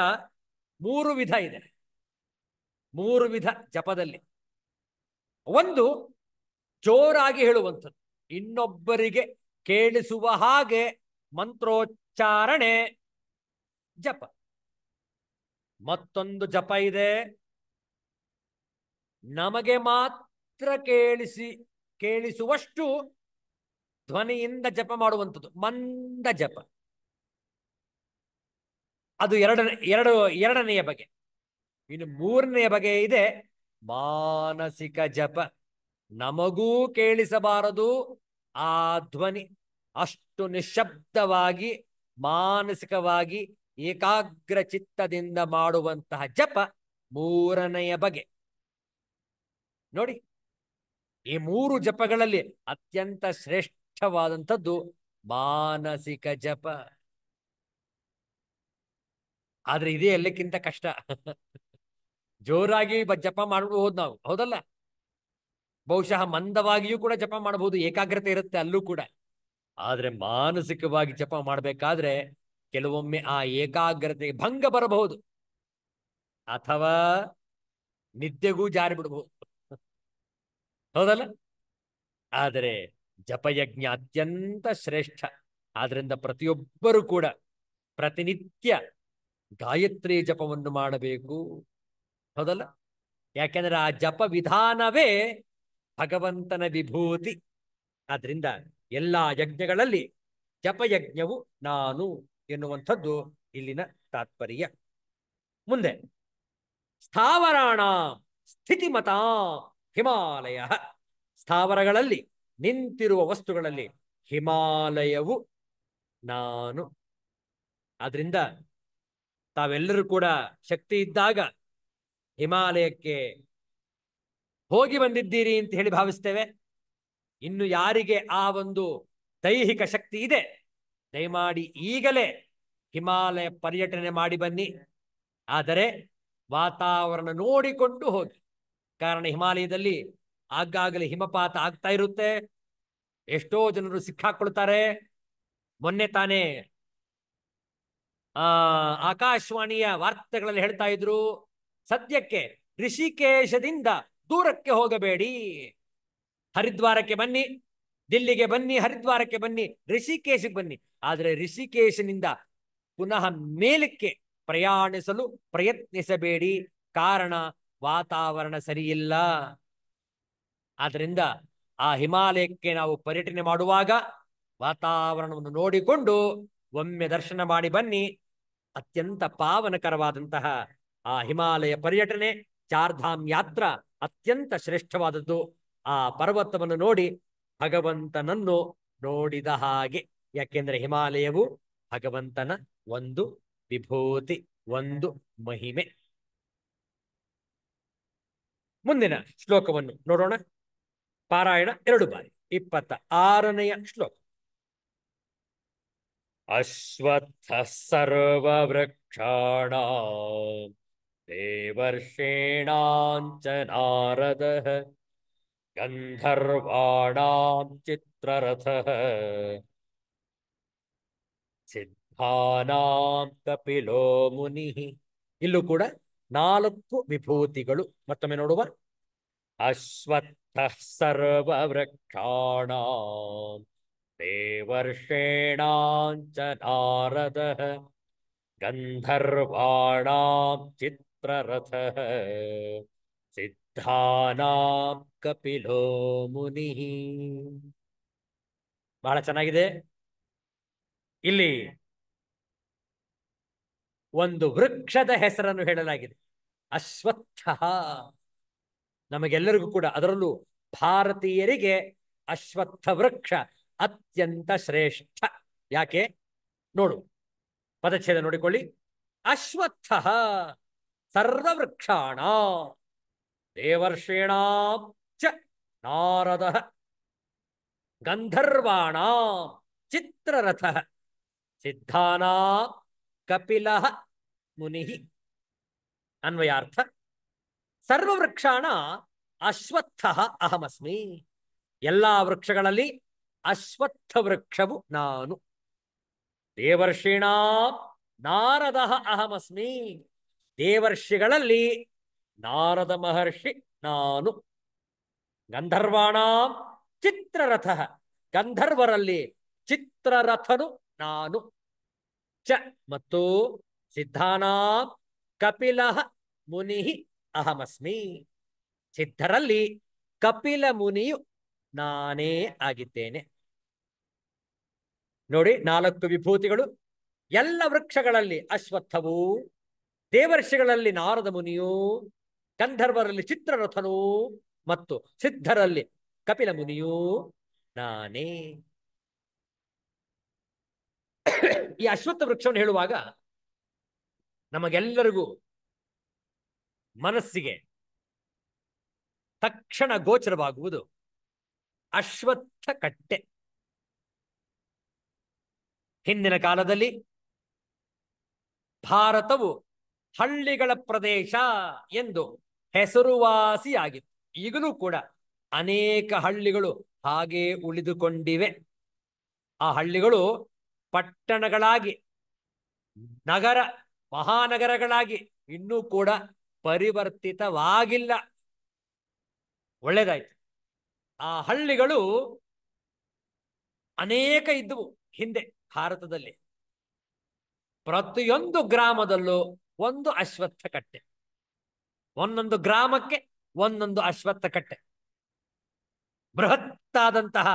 Speaker 1: 3 ವಿಧ ಇದೆ. 3 ವಿಧ ಜಪದಲ್ಲಿ. ಒಂದು ಜೋರಾಗಿ ಹೇಳುವಂಥದ್ದು, ಇನ್ನೊಬ್ಬರಿಗೆ ಕೇಳಿಸುವ ಹಾಗೆ ಮಂತ್ರೋಚ್ಚಾರಣೆ ಜಪ. ಮತ್ತೊಂದು ಜಪ ಇದೆ, ನಮಗೆ ಮಾತ್ರ ಕೇಳಿಸುವಷ್ಟು ಧ್ವನಿಯಿಂದ ಜಪ ಮಾಡುವಂಥದ್ದು, ಮಂದ ಜಪ. ಅದು ಎರಡನೆಯ ಬಗೆ. ಇನ್ನು 3ನೆಯ ಬಗೆ ಇದೆ ಮಾನಸಿಕ ಜಪ. ನಮಗೂ ಕೇಳಿಸಬಾರದು ಆ ಧ್ವನಿ, ಅಷ್ಟು ನಿಶ್ಶಬ್ದವಾಗಿ ಮಾನಸಿಕವಾಗಿ ಏಕಾಗ್ರ ಚಿತ್ತದಿಂದ ಮಾಡುವಂತಹ ಜಪ 3ನೆಯ ಬಗೆ. ನೋಡಿ, ಈ 3 ಜಪಗಳಲ್ಲಿ ಅತ್ಯಂತ ಶ್ರೇಷ್ಠವಾದಂಥದ್ದು ಮಾನಸಿಕ ಜಪ. ಆದ್ರೆ ಇದೇ ಎಲ್ಲಕ್ಕಿಂತ ಕಷ್ಟ. ಜೋರಾಗಿ ಜಪ ಮಾಡಬಹುದು ನಾವು, ಹೌದಲ್ಲ? ಬಹುಶಃ ಮಂದವಾಗಿಯೂ ಕೂಡ ಜಪ ಮಾಡಬಹುದು, ಏಕಾಗ್ರತೆ ಇರುತ್ತೆ ಅಲ್ಲೂ ಕೂಡ. ಆದ್ರೆ ಮಾನಸಿಕವಾಗಿ ಜಪ ಮಾಡಬೇಕಾದ್ರೆ ಕೆಲವೊಮ್ಮೆ ಆ ಏಕಾಗ್ರತೆಗೆ ಭಂಗ ಬರಬಹುದು, ಅಥವಾ ನಿದ್ದೆಗೂ ಜಾರಿ ಬಿಡಬಹುದು. ಹೌದಲ್ಲ? ಆದರೆ ಜಪಯಜ್ಞ ಅತ್ಯಂತ ಶ್ರೇಷ್ಠ. ಆದ್ರಿಂದ ಪ್ರತಿಯೊಬ್ಬರೂ ಕೂಡ ಪ್ರತಿನಿತ್ಯ ಗಾಯತ್ರಿ ಜಪವನ್ನು ಮಾಡಬೇಕು. ಹೌದಲ್ಲ? ಯಾಕೆಂದ್ರೆ ಆ ಜಪ ವಿಧಾನವೇ ಭಗವಂತನ ವಿಭೂತಿ. ಆದ್ರಿಂದ ಎಲ್ಲಾ ಯಜ್ಞಗಳಲ್ಲಿ ಜಪಯಜ್ಞವು ನಾನು ಎನ್ನುವಂಥದ್ದು ಇಲ್ಲಿನ ತಾತ್ಪರ್ಯ. ಮುಂದೆ ಸ್ಥಾವರಾಣ ಸ್ಥಿತಿಮತ ಹಿಮಾಲಯ. ಸ್ಥಾವರಗಳಲ್ಲಿ ನಿಂತಿರುವ ವಸ್ತುಗಳಲ್ಲಿ ಹಿಮಾಲಯವು ನಾನು. ಆದ್ರಿಂದ ತಾವೆಲ್ಲರೂ ಕೂಡ ಶಕ್ತಿ ಇದ್ದಾಗ ಹಿಮಾಲಯಕ್ಕೆ ಹೋಗಿ ಬಂದಿದ್ದೀರಿ ಅಂತ ಹೇಳಿ ಭಾವಿಸ್ತೇವೆ. ಇನ್ನು ಯಾರಿಗೆ ಆ ಒಂದು ದೈಹಿಕ ಶಕ್ತಿ ಇದೆ, ದಯಮಾಡಿ ಈಗಲೇ ಹಿಮಾಲಯ ಪರ್ಯಟನೆ ಮಾಡಿ ಬನ್ನಿ. ಆದರೆ ವಾತಾವರಣ ನೋಡಿಕೊಂಡು ಹೋಗಿ. ಕಾರಣ ಹಿಮಾಲಯದಲ್ಲಿ ಆಗಾಗಲೇ ಹಿಮಪಾತ ಆಗ್ತಾ ಇರುತ್ತೆ, ಎಷ್ಟೋ ಜನರು ಸಿಕ್ಕಾಕೊಳ್ತಾರೆ. ಮೊನ್ನೆ ತಾನೇ ಆಕಾಶವಾಣಿಯ ವಾರ್ತೆಗಳಲ್ಲಿ ಹೇಳ್ತಾ ಇದ್ರು, ಸದ್ಯಕ್ಕೆ ಋಷಿಕೇಶದಿಂದ ದೂರಕ್ಕೆ ಹೋಗಬೇಡಿ, ಹರಿದ್ವಾರಕ್ಕೆ ಬನ್ನಿ, ದಿಲ್ಲಿಗೆ ಬನ್ನಿ, ಹರಿದ್ವಾರಕ್ಕೆ ಬನ್ನಿ, ಋಷಿಕೇಶಕ್ಕೆ ಬನ್ನಿ. ಆದರೆ ಋಷಿಕೇಶನಿಂದ ಪುನಃ ಮೇಲಕ್ಕೆ ಪ್ರಯಾಣಿಸಲು ಪ್ರಯತ್ನಿಸಬೇಡಿ, ಕಾರಣ ವಾತಾವರಣ ಸರಿಯಿಲ್ಲ. ಆದ್ರಿಂದ ಆ ಹಿಮಾಲಯಕ್ಕೆ ನಾವು ಪರ್ಯಟನೆ ಮಾಡುವಾಗ ವಾತಾವರಣವನ್ನು ನೋಡಿಕೊಂಡು ಒಮ್ಮೆ ದರ್ಶನ ಮಾಡಿ ಬನ್ನಿ. ಅತ್ಯಂತ ಪಾವನಕರವಾದಂತಹ ಆ ಹಿಮಾಲಯ ಪರ್ಯಟನೆ, ಚಾರ್ಧಾಮ್ ಯಾತ್ರ ಅತ್ಯಂತ ಶ್ರೇಷ್ಠವಾದದ್ದು. ಆ ಪರ್ವತವನ್ನು ನೋಡಿ ಭಗವಂತನನ್ನು ನೋಡಿದ ಹಾಗೆ. ಯಾಕೆಂದ್ರೆ ಹಿಮಾಲಯವು ಭಗವಂತನ ಒಂದು ವಿಭೂತಿ, ಒಂದು ಮಹಿಮೆ. ಮುಂದಿನ ಶ್ಲೋಕವನ್ನು ನೋಡೋಣ. ಪಾರಾಯಣ 2 ಬಾರಿ. 26ನೆಯ ಶ್ಲೋಕ. ಅಶ್ವತ್ಥ ಸರ್ವವೃಕ್ಷಾಣಾಂ ದೇವರ್ಷೀಣಾಂಚ ನಾರದಃ ಗಂಧರ್ವಾಣಾಂ ಚಿತ್ರರಥಃ ಸಿದ್ಧಾನಾಂ ಕಪಿಲೋ ಮುನಿಃ. ಇಲ್ಲೂ ಕೂಡ 4 ವಿಭೂತಿಗಳು. ಮತ್ತೊಮ್ಮೆ ನೋಡುವ. ಅಶ್ವತ್ಥ ಸರ್ವವೃಕ್ಷಾಣಾಂ ದೇವರ್ಷೇಣಾಂಚ ನಾರದಃ ಗಂಧರ್ವಾಣಾಂ ಚಿತ್ರರಥಃ ಸಿದ್ಧಾನಾಂ ಕಪಿಲೋ ಮುನಿಃ. ಬಹಳ ಚೆನ್ನಾಗಿದೆ. ಇಲ್ಲಿ ಒಂದು ವೃಕ್ಷದ ಹೆಸರನ್ನು ಹೇಳಲಾಗಿದೆ, ಅಶ್ವತ್ಥ. ನಮಗೆಲ್ಲರಿಗೂ ಕೂಡ, ಅದರಲ್ಲೂ ಭಾರತೀಯರಿಗೆ ಅಶ್ವತ್ಥ ವೃಕ್ಷ ಅತ್ಯಂತ ಶ್ರೇಷ್ಠ. ಯಾಕೆ ನೋಡು, ಪದಚ್ಛೇದ ನೋಡಿಕೊಳ್ಳಿ. ಅಶ್ವತ್ಥ ಸರ್ವವೃಕ್ಷಾಣ ದೇವರ್ಷೇಣಾಂ ಚ ನಾರದಃ ಗಂಧರ್ವಾಣಾಂ ಚಿತ್ರರಥಃ ಸಿದ್ಧಾನಾಂ ಕಪಿಲಃ ಮುನಿಃ. ಅನ್ವಯಾರ್ಥ: ಸರ್ವವೃಕ್ಷಾಣ ಅಶ್ವತ್ಥ ಅಹಮಸ್ಮಿ. ಎಲ್ಲಾ ವೃಕ್ಷಗಳಲ್ಲಿ ಅಶ್ವತ್ಥ ವೃಕ್ಷವು ನಾನು. ದೇವರ್ಷೀಣಾಂ ನಾರದ ಅಹಮಸ್ಮಿ. ದೇವರ್ಷಿಗಳಲ್ಲಿ ನಾರದ ಮಹರ್ಷಿ ನಾನು. ಗಂಧರ್ವಾಣಾಂ ಚಿತ್ರರಥ. ಗಂಧರ್ವರಲ್ಲಿ ಚಿತ್ರರಥನು ನಾನು. ಚ ಮತ್ತು ಸಿದ್ಧಾನಾಂ ಕಪಿಲಃ ಮುನಿ ಅಹಮಸ್ಮಿ. ಸಿದ್ಧರಲ್ಲಿ ಕಪಿಲ ಮುನಿಯು ನಾನೇ ಆಗಿದ್ದೇನೆ. ನೋಡಿ, 4 ವಿಭೂತಿಗಳು. ಎಲ್ಲ ವೃಕ್ಷಗಳಲ್ಲಿ ಅಶ್ವತ್ಥವು, ದೇವರ್ಷಿಗಳಲ್ಲಿ ನಾರದ ಮುನಿಯು, ಗಂಧರ್ವರಲ್ಲಿ ಚಿತ್ರರಥನು ಮತ್ತು ಸಿದ್ಧರಲ್ಲಿ ಕಪಿಲ ಮುನಿಯು ನಾನೇ. ಈ ಅಶ್ವತ್ಥ ವೃಕ್ಷವನ್ನು ಹೇಳುವಾಗ ನಮಗೆಲ್ಲರಿಗೂ ಮನಸ್ಸಿಗೆ ತಕ್ಷಣ ಗೋಚರವಾಗುವುದು ಅಶ್ವತ್ಥ ಕಟ್ಟೆ. ಹಿಂದಿನ ಕಾಲದಲ್ಲಿ ಭಾರತವು ಹಳ್ಳಿಗಳ ಪ್ರದೇಶ ಎಂದು ಹೆಸರುವಾಸಿಯಾಗಿತ್ತು. ಈಗಲೂ ಕೂಡ ಅನೇಕ ಹಳ್ಳಿಗಳು ಹಾಗೆ ಉಳಿದುಕೊಂಡಿವೆ. ಆ ಹಳ್ಳಿಗಳು ಪಟ್ಟಣಗಳಾಗಿ, ನಗರ ಮಹಾನಗರಗಳಾಗಿ ಇನ್ನೂ ಕೂಡ ಪರಿವರ್ತಿತವಾಗಿಲ್ಲ. ಒಳ್ಳೆದಾಯ್ತು. ಆ ಹಳ್ಳಿಗಳು ಅನೇಕ ಇದ್ದವು ಹಿಂದೆ ಭಾರತದಲ್ಲಿ. ಪ್ರತಿಯೊಂದು ಗ್ರಾಮದಲ್ಲೂ ಒಂದು ಅಶ್ವತ್ಥ ಕಟ್ಟೆ, ಒಂದೊಂದು ಗ್ರಾಮಕ್ಕೆ ಒಂದೊಂದು ಅಶ್ವತ್ಥ ಕಟ್ಟೆ. ಬೃಹತ್ತಾದಂತಹ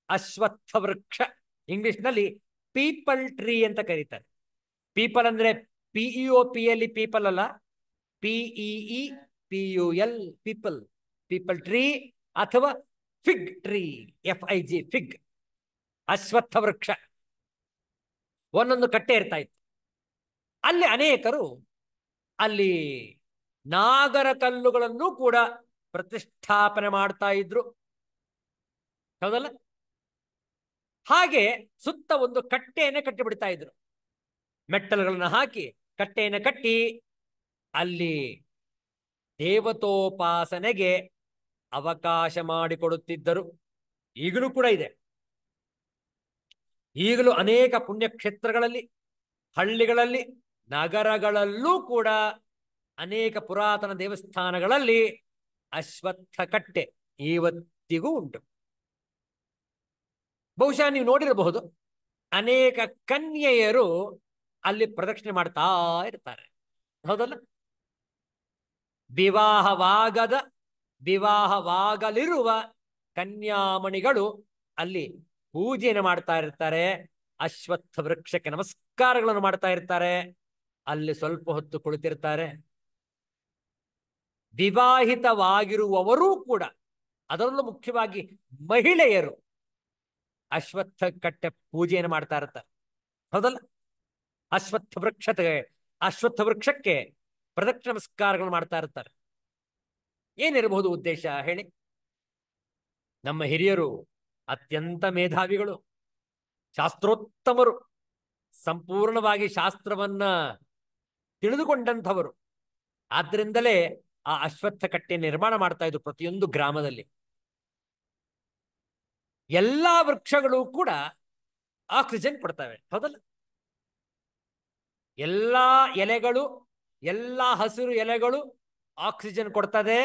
Speaker 1: ಅಶ್ವತ್ಥ ವೃಕ್ಷ, ಇಂಗ್ಲಿಷ್ನಲ್ಲಿ ಪೀಪಲ್ ಟ್ರೀ ಅಂತ ಕರೀತಾರೆ. ಪೀಪಲ್ ಅಂದ್ರೆ PEOPL ಪೀಪಲ್ ಅಲ್ಲ, PEEPUL ಪೀಪಲ್. ಪೀಪಲ್ ಟ್ರೀ ಅಥವಾ ಫಿಗ್ ಟ್ರೀ, FIG ಫಿಗ್. ಅಶ್ವತ್ಥ ವೃಕ್ಷ ಒಂದೊಂದು ಕಟ್ಟೆ ಇರ್ತಾ ಇತ್ತು. ಅಲ್ಲಿ ಅನೇಕರು ಅಲ್ಲಿ ನಾಗರ ಕಲ್ಲುಗಳನ್ನು ಕೂಡ ಪ್ರತಿಷ್ಠಾಪನೆ ಮಾಡ್ತಾ ಇದ್ರು, ಹೌದಲ್ಲ? ಹಾಗೆ ಸುತ್ತ ಒಂದು ಕಟ್ಟೆಯನ್ನು ಕಟ್ಟಿಬಿಡ್ತಾ ಇದ್ರು. ಮೆಟ್ಟಲುಗಳನ್ನು ಹಾಕಿ ಕಟ್ಟೆಯನ್ನು ಕಟ್ಟಿ ಅಲ್ಲಿ ದೇವತೋಪಾಸನೆಗೆ ಅವಕಾಶ ಮಾಡಿಕೊಡುತ್ತಿದ್ದರು. ಈಗಲೂ ಕೂಡ ಇದೆ. ಈಗಲೂ ಅನೇಕ ಪುಣ್ಯಕ್ಷೇತ್ರಗಳಲ್ಲಿ, ಹಳ್ಳಿಗಳಲ್ಲಿ, ನಗರಗಳಲ್ಲೂ ಕೂಡ ಅನೇಕ ಪುರಾತನ ದೇವಸ್ಥಾನಗಳಲ್ಲಿ ಅಶ್ವತ್ಥ ಕಟ್ಟೆ ಇವತ್ತಿಗೂ ಉಂಟು. ಬಹುಶಃ ನೀವು ನೋಡಿರಬಹುದು, ಅನೇಕ ಕನ್ಯೆಯರು ಅಲ್ಲಿ ಪ್ರದಕ್ಷಿಣೆ ಮಾಡ್ತಾ ಇರ್ತಾರೆ, ಹೌದಲ್ಲ? ವಿವಾಹವಾಗಲಿರುವ ಕನ್ಯಾಮಣಿಗಳು ಅಲ್ಲಿ ಪೂಜೆಯನ್ನು ಮಾಡ್ತಾ ಇರ್ತಾರೆ, ಅಶ್ವತ್ಥ ವೃಕ್ಷಕ್ಕೆ ನಮಸ್ಕಾರಗಳನ್ನು ಮಾಡ್ತಾ ಇರ್ತಾರೆ, ಅಲ್ಲಿ ಸ್ವಲ್ಪ ಹೊತ್ತು ಕುಳಿತಿರ್ತಾರೆ. ವಿವಾಹಿತವಾಗಿರುವವರೂ ಕೂಡ, ಅದರಲ್ಲೂ ಮುಖ್ಯವಾಗಿ ಮಹಿಳೆಯರು, ಅಶ್ವತ್ಥ ಕಟ್ಟೆ ಪೂಜೆಯನ್ನು ಮಾಡ್ತಾ ಇರ್ತಾರೆ, ಹೌದಲ್ಲ? ಅಶ್ವತ್ಥ ವೃಕ್ಷಕ್ಕೆ ಪ್ರದಕ್ಷಿಣ ನಮಸ್ಕಾರಗಳು ಮಾಡ್ತಾ ಇರ್ತಾರೆ. ಏನಿರಬಹುದು ಉದ್ದೇಶ ಹೇಳಿ? ನಮ್ಮ ಹಿರಿಯರು ಅತ್ಯಂತ ಮೇಧಾವಿಗಳು, ಶಾಸ್ತ್ರೋತ್ತಮರು, ಸಂಪೂರ್ಣವಾಗಿ ಶಾಸ್ತ್ರವನ್ನ ತಿಳಿದುಕೊಂಡಂಥವರು. ಆದ್ರಿಂದಲೇ ಆ ಅಶ್ವತ್ಥ ಕಟ್ಟೆ ನಿರ್ಮಾಣ ಮಾಡ್ತಾ ಇದ್ರು ಪ್ರತಿಯೊಂದು ಗ್ರಾಮದಲ್ಲಿ. ಎಲ್ಲಾ ವೃಕ್ಷಗಳು ಕೂಡ ಆಕ್ಸಿಜನ್ ಕೊಡ್ತವೆ, ಹೌದಲ್ಲ? ಎಲ್ಲಾ ಎಲೆಗಳು, ಎಲ್ಲಾ ಹಸಿರು ಎಲೆಗಳು ಆಕ್ಸಿಜನ್ ಕೊಡ್ತದೆ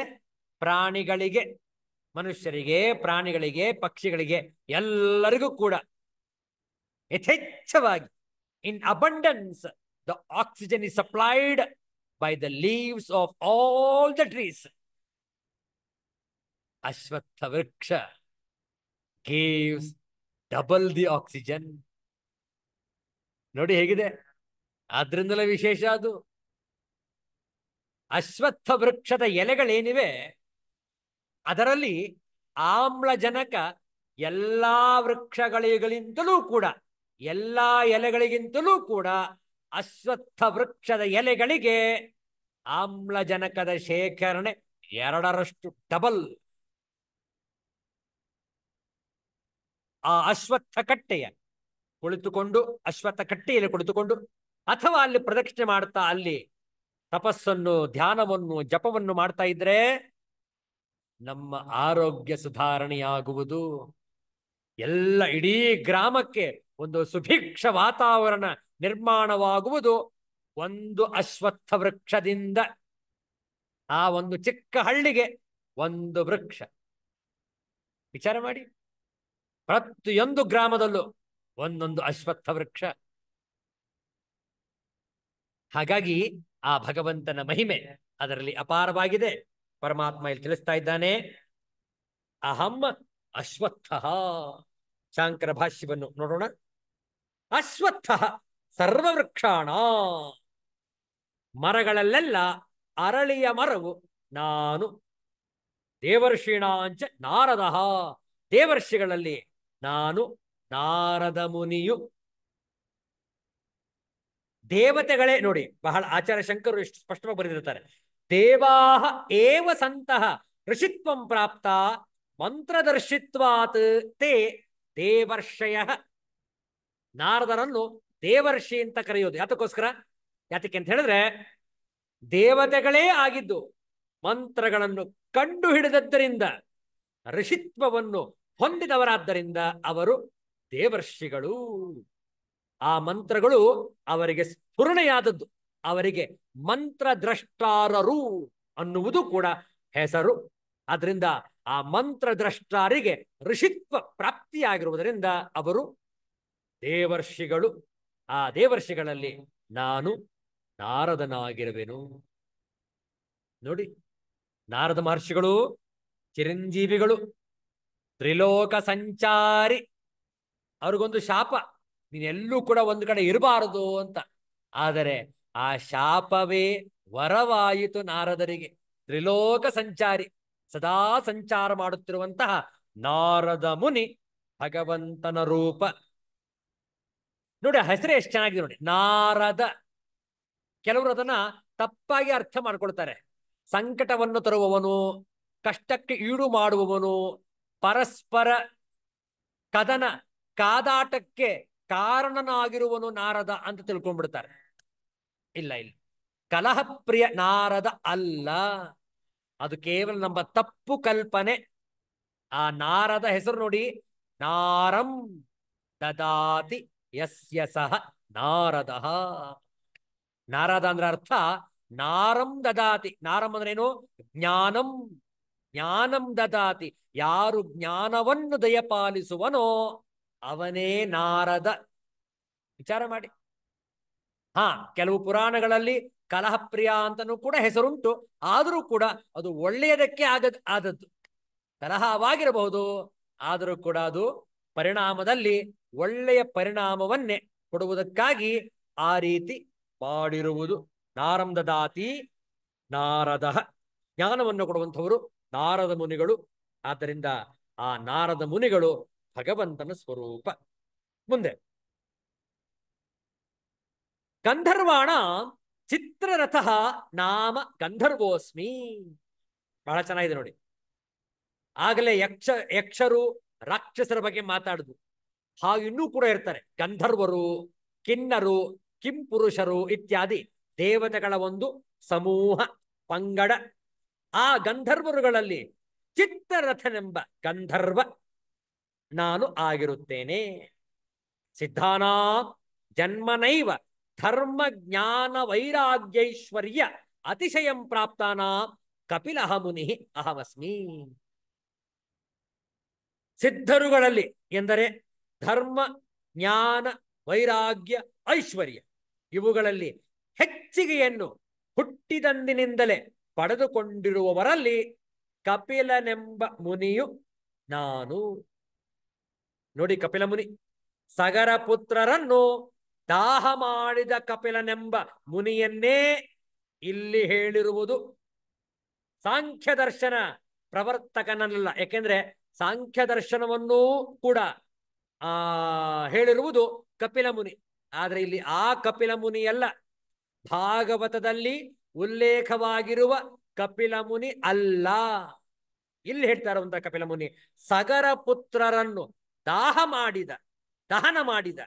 Speaker 1: ಪ್ರಾಣಿಗಳಿಗೆ, ಮನುಷ್ಯರಿಗೆ, ಪ್ರಾಣಿಗಳಿಗೆ, ಪಕ್ಷಿಗಳಿಗೆ ಎಲ್ಲರಿಗೂ ಕೂಡ ಯಥೇಚ್ಛವಾಗಿ in abundance the oxygen is supplied by the leaves of all the trees. ಅಶ್ವತ್ಥ ವೃಕ್ಷ gives ಡಬಲ್ ದಿ ಆಕ್ಸಿಜನ್. ನೋಡಿ ಹೇಗಿದೆ, ಆದ್ರಿಂದಲೇ ವಿಶೇಷ ಅದು. ಅಶ್ವತ್ಥ ವೃಕ್ಷದ ಎಲೆಗಳೇನಿವೆ ಅದರಲ್ಲಿ ಆಮ್ಲಜನಕ ಎಲ್ಲಾ ವೃಕ್ಷಗಳಿಗಿಂತಲೂ ಕೂಡ, ಎಲ್ಲಾ ಎಲೆಗಳಿಗಿಂತಲೂ ಕೂಡ ಅಶ್ವತ್ಥ ವೃಕ್ಷದ ಎಲೆಗಳಿಗೆ ಆಮ್ಲಜನಕದ ಶೇಖರಣೆ 2ರಷ್ಟು ಡಬಲ್. ಆ ಅಶ್ವತ್ಥ ಕಟ್ಟೆಯ ಕುಳಿತುಕೊಂಡು, ಅಶ್ವತ್ಥ ಕಟ್ಟೆಯಲ್ಲಿ ಕುಳಿತುಕೊಂಡು ಅಥವಾ ಅಲ್ಲಿ ಪ್ರದಕ್ಷಿಣೆ ಮಾಡ್ತಾ ಅಲ್ಲಿ ತಪಸ್ಸನ್ನು, ಧ್ಯಾನವನ್ನು, ಜಪವನ್ನು ಮಾಡ್ತಾ ಇದ್ರೆ ನಮ್ಮ ಆರೋಗ್ಯ ಸುಧಾರಣೆಯಾಗುವುದು. ಎಲ್ಲ ಇಡೀ ಗ್ರಾಮಕ್ಕೆ ಒಂದು ಸುಭಿಕ್ಷ ವಾತಾವರಣ ನಿರ್ಮಾಣವಾಗುವುದು ಒಂದು ಅಶ್ವತ್ಥ ವೃಕ್ಷದಿಂದ. ಆ ಒಂದು ಚಿಕ್ಕ ಹಳ್ಳಿಗೆ ಒಂದು ವೃಕ್ಷ. ವಿಚಾರ ಮಾಡಿ, ಪ್ರತಿಯೊಂದು ಗ್ರಾಮದಲ್ಲೂ ಒಂದೊಂದು ಅಶ್ವತ್ಥ ವೃಕ್ಷ. ಹಾಗಾಗಿ ಆ ಭಗವಂತನ ಮಹಿಮೆ ಅದರಲ್ಲಿ ಅಪಾರವಾಗಿದೆ. ಪರಮಾತ್ಮ ಇಲ್ಲಿ ತಿಳಿಸ್ತಾ ಇದ್ದಾನೆ, ಅಹಂ ಅಶ್ವತ್ಥ. ಶಾಂಕರ ಭಾಷ್ಯವನ್ನು ನೋಡೋಣ. ಅಶ್ವತ್ಥ ಸರ್ವವೃಕ್ಷಾಣ, ಮರಗಳಲ್ಲೆಲ್ಲ ಅರಳಿಯ ಮರವು ನಾನು. ದೇವರ್ಷೀಣಾಂಚ ನಾರದ, ದೇವರ್ಷಿಗಳಲ್ಲಿ ನಾನು ನಾರದ ಮುನಿಯು. ದೇವತೆಗಳೇ ನೋಡಿ, ಬಹಳ ಆಚಾರ್ಯ ಶಂಕರರು ಎಷ್ಟು ಸ್ಪಷ್ಟವಾಗಿ ಬರೆದಿರ್ತಾರೆ. ದೇವಾಹ ಏವ ಸಂತಹ ಋಷಿತ್ವಂ ಪ್ರಾಪ್ತ ಮಂತ್ರದರ್ಶಿತ್ವಾತ್ ತೇ ದೇವರ್ಷಯ. ನಾರದರನ್ನು ದೇವರ್ಷಿ ಅಂತ ಕರೆಯೋದು ಯಾತಕ್ಕೋಸ್ಕರ? ಯಾತಕ್ಕೆ ಅಂತ ಹೇಳಿದ್ರೆ, ದೇವತೆಗಳೇ ಆಗಿದ್ದು ಮಂತ್ರಗಳನ್ನು ಕಂಡು ಹಿಡಿದದ್ದರಿಂದ, ಋಷಿತ್ವವನ್ನು ಹೊಂದಿದವರಾದ್ದರಿಂದ ಅವರು ದೇವರ್ಷಿಗಳು. ಆ ಮಂತ್ರಗಳು ಅವರಿಗೆ ಸ್ಫುರಣೆಯಾದದ್ದು, ಅವರಿಗೆ ಮಂತ್ರದ್ರಷ್ಟಾರರು ಅನ್ನುವುದು ಕೂಡ ಹೆಸರು. ಆದ್ರಿಂದ ಆ ಮಂತ್ರದ್ರಷ್ಟಾರಿಗೆ ಋಷಿತ್ವ ಪ್ರಾಪ್ತಿಯಾಗಿರುವುದರಿಂದ ಅವರು ದೇವರ್ಷಿಗಳು. ಆ ದೇವರ್ಷಿಗಳಲ್ಲಿ ನಾನು ನಾರದನಾಗಿರುವೆನು. ನೋಡಿ, ನಾರದ ಮಹರ್ಷಿಗಳು ಚಿರಂಜೀವಿಗಳು, ತ್ರಿಲೋಕ ಸಂಚಾರಿ. ಅವ್ರಿಗೊಂದು ಶಾಪ, ನೀನೆಲ್ಲೂ ಕೂಡ ಒಂದು ಕಡೆ ಇರಬಾರದು ಅಂತ. ಆದರೆ ಆ ಶಾಪವೇ ವರವಾಯಿತು ನಾರದರಿಗೆ. ತ್ರಿಲೋಕ ಸಂಚಾರಿ, ಸದಾ ಸಂಚಾರ ಮಾಡುತ್ತಿರುವಂತಹ ನಾರದ ಮುನಿ ಭಗವಂತನ ರೂಪ. ನೋಡಿ, ಹೆಸರೇ ಎಷ್ಟು ಚೆನ್ನಾಗಿದೆ ನೋಡಿ, ನಾರದ. ಕೆಲವರು ಅದನ್ನ ತಪ್ಪಾಗಿ ಅರ್ಥ ಮಾಡ್ಕೊಳ್ತಾರೆ. ಸಂಕಟವನ್ನು ತರುವವನು, ಕಷ್ಟಕ್ಕೆ ಈಡು ಮಾಡುವವನು, ಪರಸ್ಪರ ಕದನ ಕಾದಾಟಕ್ಕೆ ಕಾರಣನಾಗಿರುವನು ನಾರದ ಅಂತ ತಿಳ್ಕೊಂಡ್ಬಿಡ್ತಾರೆ. ಇಲ್ಲ ಇಲ್ಲ, ಕಲಹಪ್ರಿಯ ನಾರದ ಅಲ್ಲ. ಅದು ಕೇವಲ ನಮ್ಮ ತಪ್ಪು ಕಲ್ಪನೆ. ಆ ನಾರದ ಹೆಸರು ನೋಡಿ, ನಾರಂ ದದಾತಿ ಯಸ್ಯ ಸಹ ನಾರದ. ನಾರದ ಅಂದ್ರೆ ಅರ್ಥ ನಾರಂ ದದಾತಿ. ನಾರಂ ಅಂದ್ರೆ ಏನು? ಜ್ಞಾನಂ. ಜ್ಞಾನಂ ದದಾತಿ, ಯಾರು ಜ್ಞಾನವನ್ನು ದಯಪಾಲಿಸುವನೋ ಅವನೇ ನಾರದ. ವಿಚಾರ ಮಾಡಿ. ಹಾ, ಕೆಲವು ಪುರಾಣಗಳಲ್ಲಿ ಕಲಹಪ್ರಿಯ ಅಂತನೂ ಕೂಡ ಹೆಸರುಂಟು. ಆದರೂ ಕೂಡ ಅದು ಒಳ್ಳೆಯದಕ್ಕೆ ಆದದ್ದು. ಕಲಹವಾಗಿರಬಹುದು, ಆದರೂ ಕೂಡ ಅದು ಪರಿಣಾಮದಲ್ಲಿ ಒಳ್ಳೆಯ ಪರಿಣಾಮವನ್ನೇ ಕೊಡುವುದಕ್ಕಾಗಿ ಆ ರೀತಿ ಮಾಡಿರುವುದು. ನಾರಂ ದದಾತಿ ನಾರದ, ಜ್ಞಾನವನ್ನು ಕೊಡುವಂಥವರು ನಾರದ ಮುನಿಗಳು. ಆದ್ದರಿಂದ ಆ ನಾರದ ಮುನಿಗಳು ಭಗವಂತನ ಸ್ವರೂಪ. ಮುಂದೆ ಗಂಧರ್ವಾಣ ಚಿತ್ರರಥ ನಾಮ ಗಂಧರ್ವೋಸ್ಮಿ. ಬಹಳ ಚೆನ್ನಾಗಿದೆ ನೋಡಿ. ಆಗಲೇ ಯಕ್ಷರು ರಾಕ್ಷಸರ ಬಗ್ಗೆ ಮಾತಾಡುದು. ಹಾಗೆ ಇನ್ನೂ ಕೂಡ ಇರ್ತಾರೆ ಗಂಧರ್ವರು, ಕಿನ್ನರು, ಕಿಂಪುರುಷರು ಇತ್ಯಾದಿ ದೇವತೆಗಳ ಒಂದು ಸಮೂಹ, ಪಂಗಡ. ಆ ಗಂಧರ್ವರುಗಳಲ್ಲಿ ಚಿತ್ರರಥನೆಂಬ ಗಂಧರ್ವ ನಾನು ಆಗಿರುತ್ತೇನೆ. ಸಿದ್ಧಾನಾ ಜನ್ಮನೈವ ಧರ್ಮ ಜ್ಞಾನ ವೈರಾಗ್ಯೈಶ್ವರ್ಯ ಅತಿಶಯಂ ಪ್ರಾಪ್ತಾನ ಕಪಿಲಃ ಮುನಿ ಅಹಮಸ್ಮಿ. ಸಿದ್ಧರುಗಳಲ್ಲಿ ಎಂದರೆ ಧರ್ಮ, ಜ್ಞಾನ, ವೈರಾಗ್ಯ, ಐಶ್ವರ್ಯ ಇವುಗಳಲ್ಲಿ ಹೆಚ್ಚಿಗೆಯನ್ನು ಹುಟ್ಟಿದಂದಿನಿಂದಲೇ ಪಡೆದುಕೊಂಡಿರುವವರಲ್ಲಿ ಕಪಿಲನೆಂಬ ಮುನಿಯು ನಾನು. ನೋಡಿ, ಕಪಿಲ ಮುನಿ ಸಗರ ಪುತ್ರರನ್ನು ದಾಹ ಮಾಡಿದ ಕಪಿಲನೆಂಬ ಮುನಿಯನ್ನೇ ಇಲ್ಲಿ ಹೇಳಿರುವುದು. ಸಾಂಖ್ಯ ದರ್ಶನ ಪ್ರವರ್ತಕನಲ್ಲ, ಯಾಕೆಂದ್ರೆ ಸಾಂಖ್ಯ ದರ್ಶನವನ್ನೂ ಕೂಡ ಹೇಳಿರುವುದು ಕಪಿಲ ಮುನಿ. ಆದ್ರೆ ಇಲ್ಲಿ ಆ ಕಪಿಲ ಮುನಿಯಲ್ಲ, ಭಾಗವತದಲ್ಲಿ ಉಲ್ಲೇಖವಾಗಿರುವ ಕಪಿಲ ಮುನಿ ಅಲ್ಲ. ಇಲ್ಲಿ ಹೇಳ್ತಾ ಇರುವಂತಹ ಕಪಿಲ ಮುನಿ ಸಗರ ಪುತ್ರರನ್ನು ದಹನ ಮಾಡಿದ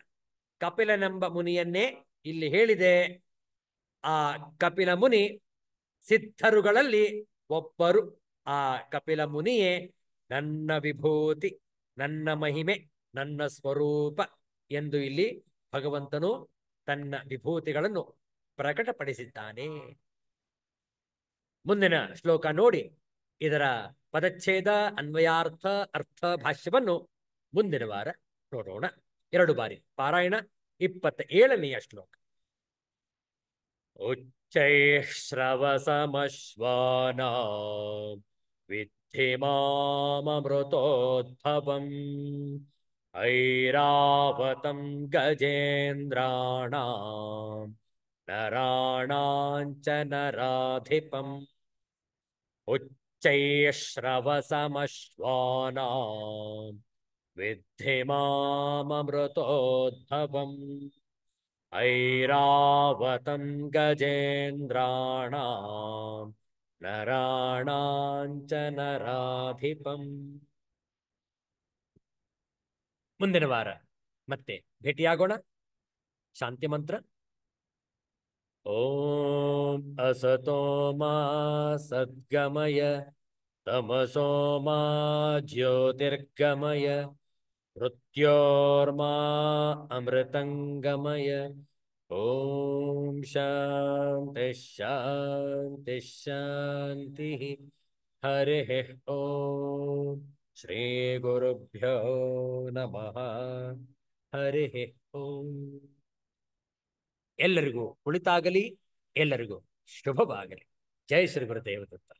Speaker 1: ಕಪಿಲನೆಂಬ ಮುನಿಯನ್ನೇ ಇಲ್ಲಿ ಹೇಳಿದೆ. ಆ ಕಪಿಲ ಮುನಿ ಸಿದ್ಧರುಗಳಲ್ಲಿ ಒಬ್ಬರು. ಆ ಕಪಿಲ ಮುನಿಯೇ ನನ್ನ ವಿಭೂತಿ, ನನ್ನ ಮಹಿಮೆ, ನನ್ನ ಸ್ವರೂಪ ಎಂದು ಇಲ್ಲಿ ಭಗವಂತನು ತನ್ನ ವಿಭೂತಿಗಳನ್ನು ಪ್ರಕಟಪಡಿಸಿದ್ದಾನೆ. ಮುಂದಿನ ಶ್ಲೋಕ ನೋಡಿ, ಇದರ ಪದಚ್ಛೇದ, ಅನ್ವಯಾರ್ಥ, ಅರ್ಥ, ಭಾಷ್ಯವನ್ನು ಮುಂದಿನ ವಾರ ನೋಡೋಣ. 2 ಬಾರಿ ಪಾರಾಯಣ. 27ನೆಯ ಶ್ಲೋಕ. ಉಚ್ಚೈಶ್ರವಸಮಶ್ವಾನಾ ವಿದ್ಧಿ ಮಾಮೃತೋದ್ಭವಂ ಐರಾವತಂ ಗಜೇಂದ್ರಾಣಾಂ ನರಾಣಾಂಚ ನರಾಧಿಪಂ. ಉಚ್ಚೈಶ್ರವಸಮಶ್ವಾನಾ ವಿದ್ಧಿ ಮಾಮೃತೋದ್ಭವಂ ಐರಾವತಂ ಗಜೇಂದ್ರಾಣಾಂ ನರಾಣಾಂಚ ನರಾಧಿಪಂ. ಮುಂದಿನ ವಾರ ಮತ್ತೆ ಭೇಟಿಯಾಗೋಣ. ಶಾಂತಿ ಮಂತ್ರ. ಓಂ ಅಸತೋ ಮಾ ಸದ್ಗಮಯ ತಮಸೋ ಮಾ ಜ್ಯೋತಿರ್ಗಮಯ ಮೃತ್ಯೋರ್ಮಾ ಅಮೃತಂಗಮಯ. ಓಂ ಶಾಂತಿ ಶಾಂತಿ ಶಾಂತಿ. ಹರಿ ಓಂ ಶ್ರೀ ಗುರುಭ್ಯೋ ನಮಃ. ಹರಿ ಓಂ. ಎಲ್ಲರಿಗೂ ಒಳಿತಾಗಲಿ, ಎಲ್ಲರಿಗೂ ಶುಭವಾಗಲಿ. ಜೈ ಶ್ರೀ ಗುರುದೇವ ದತ್ತ.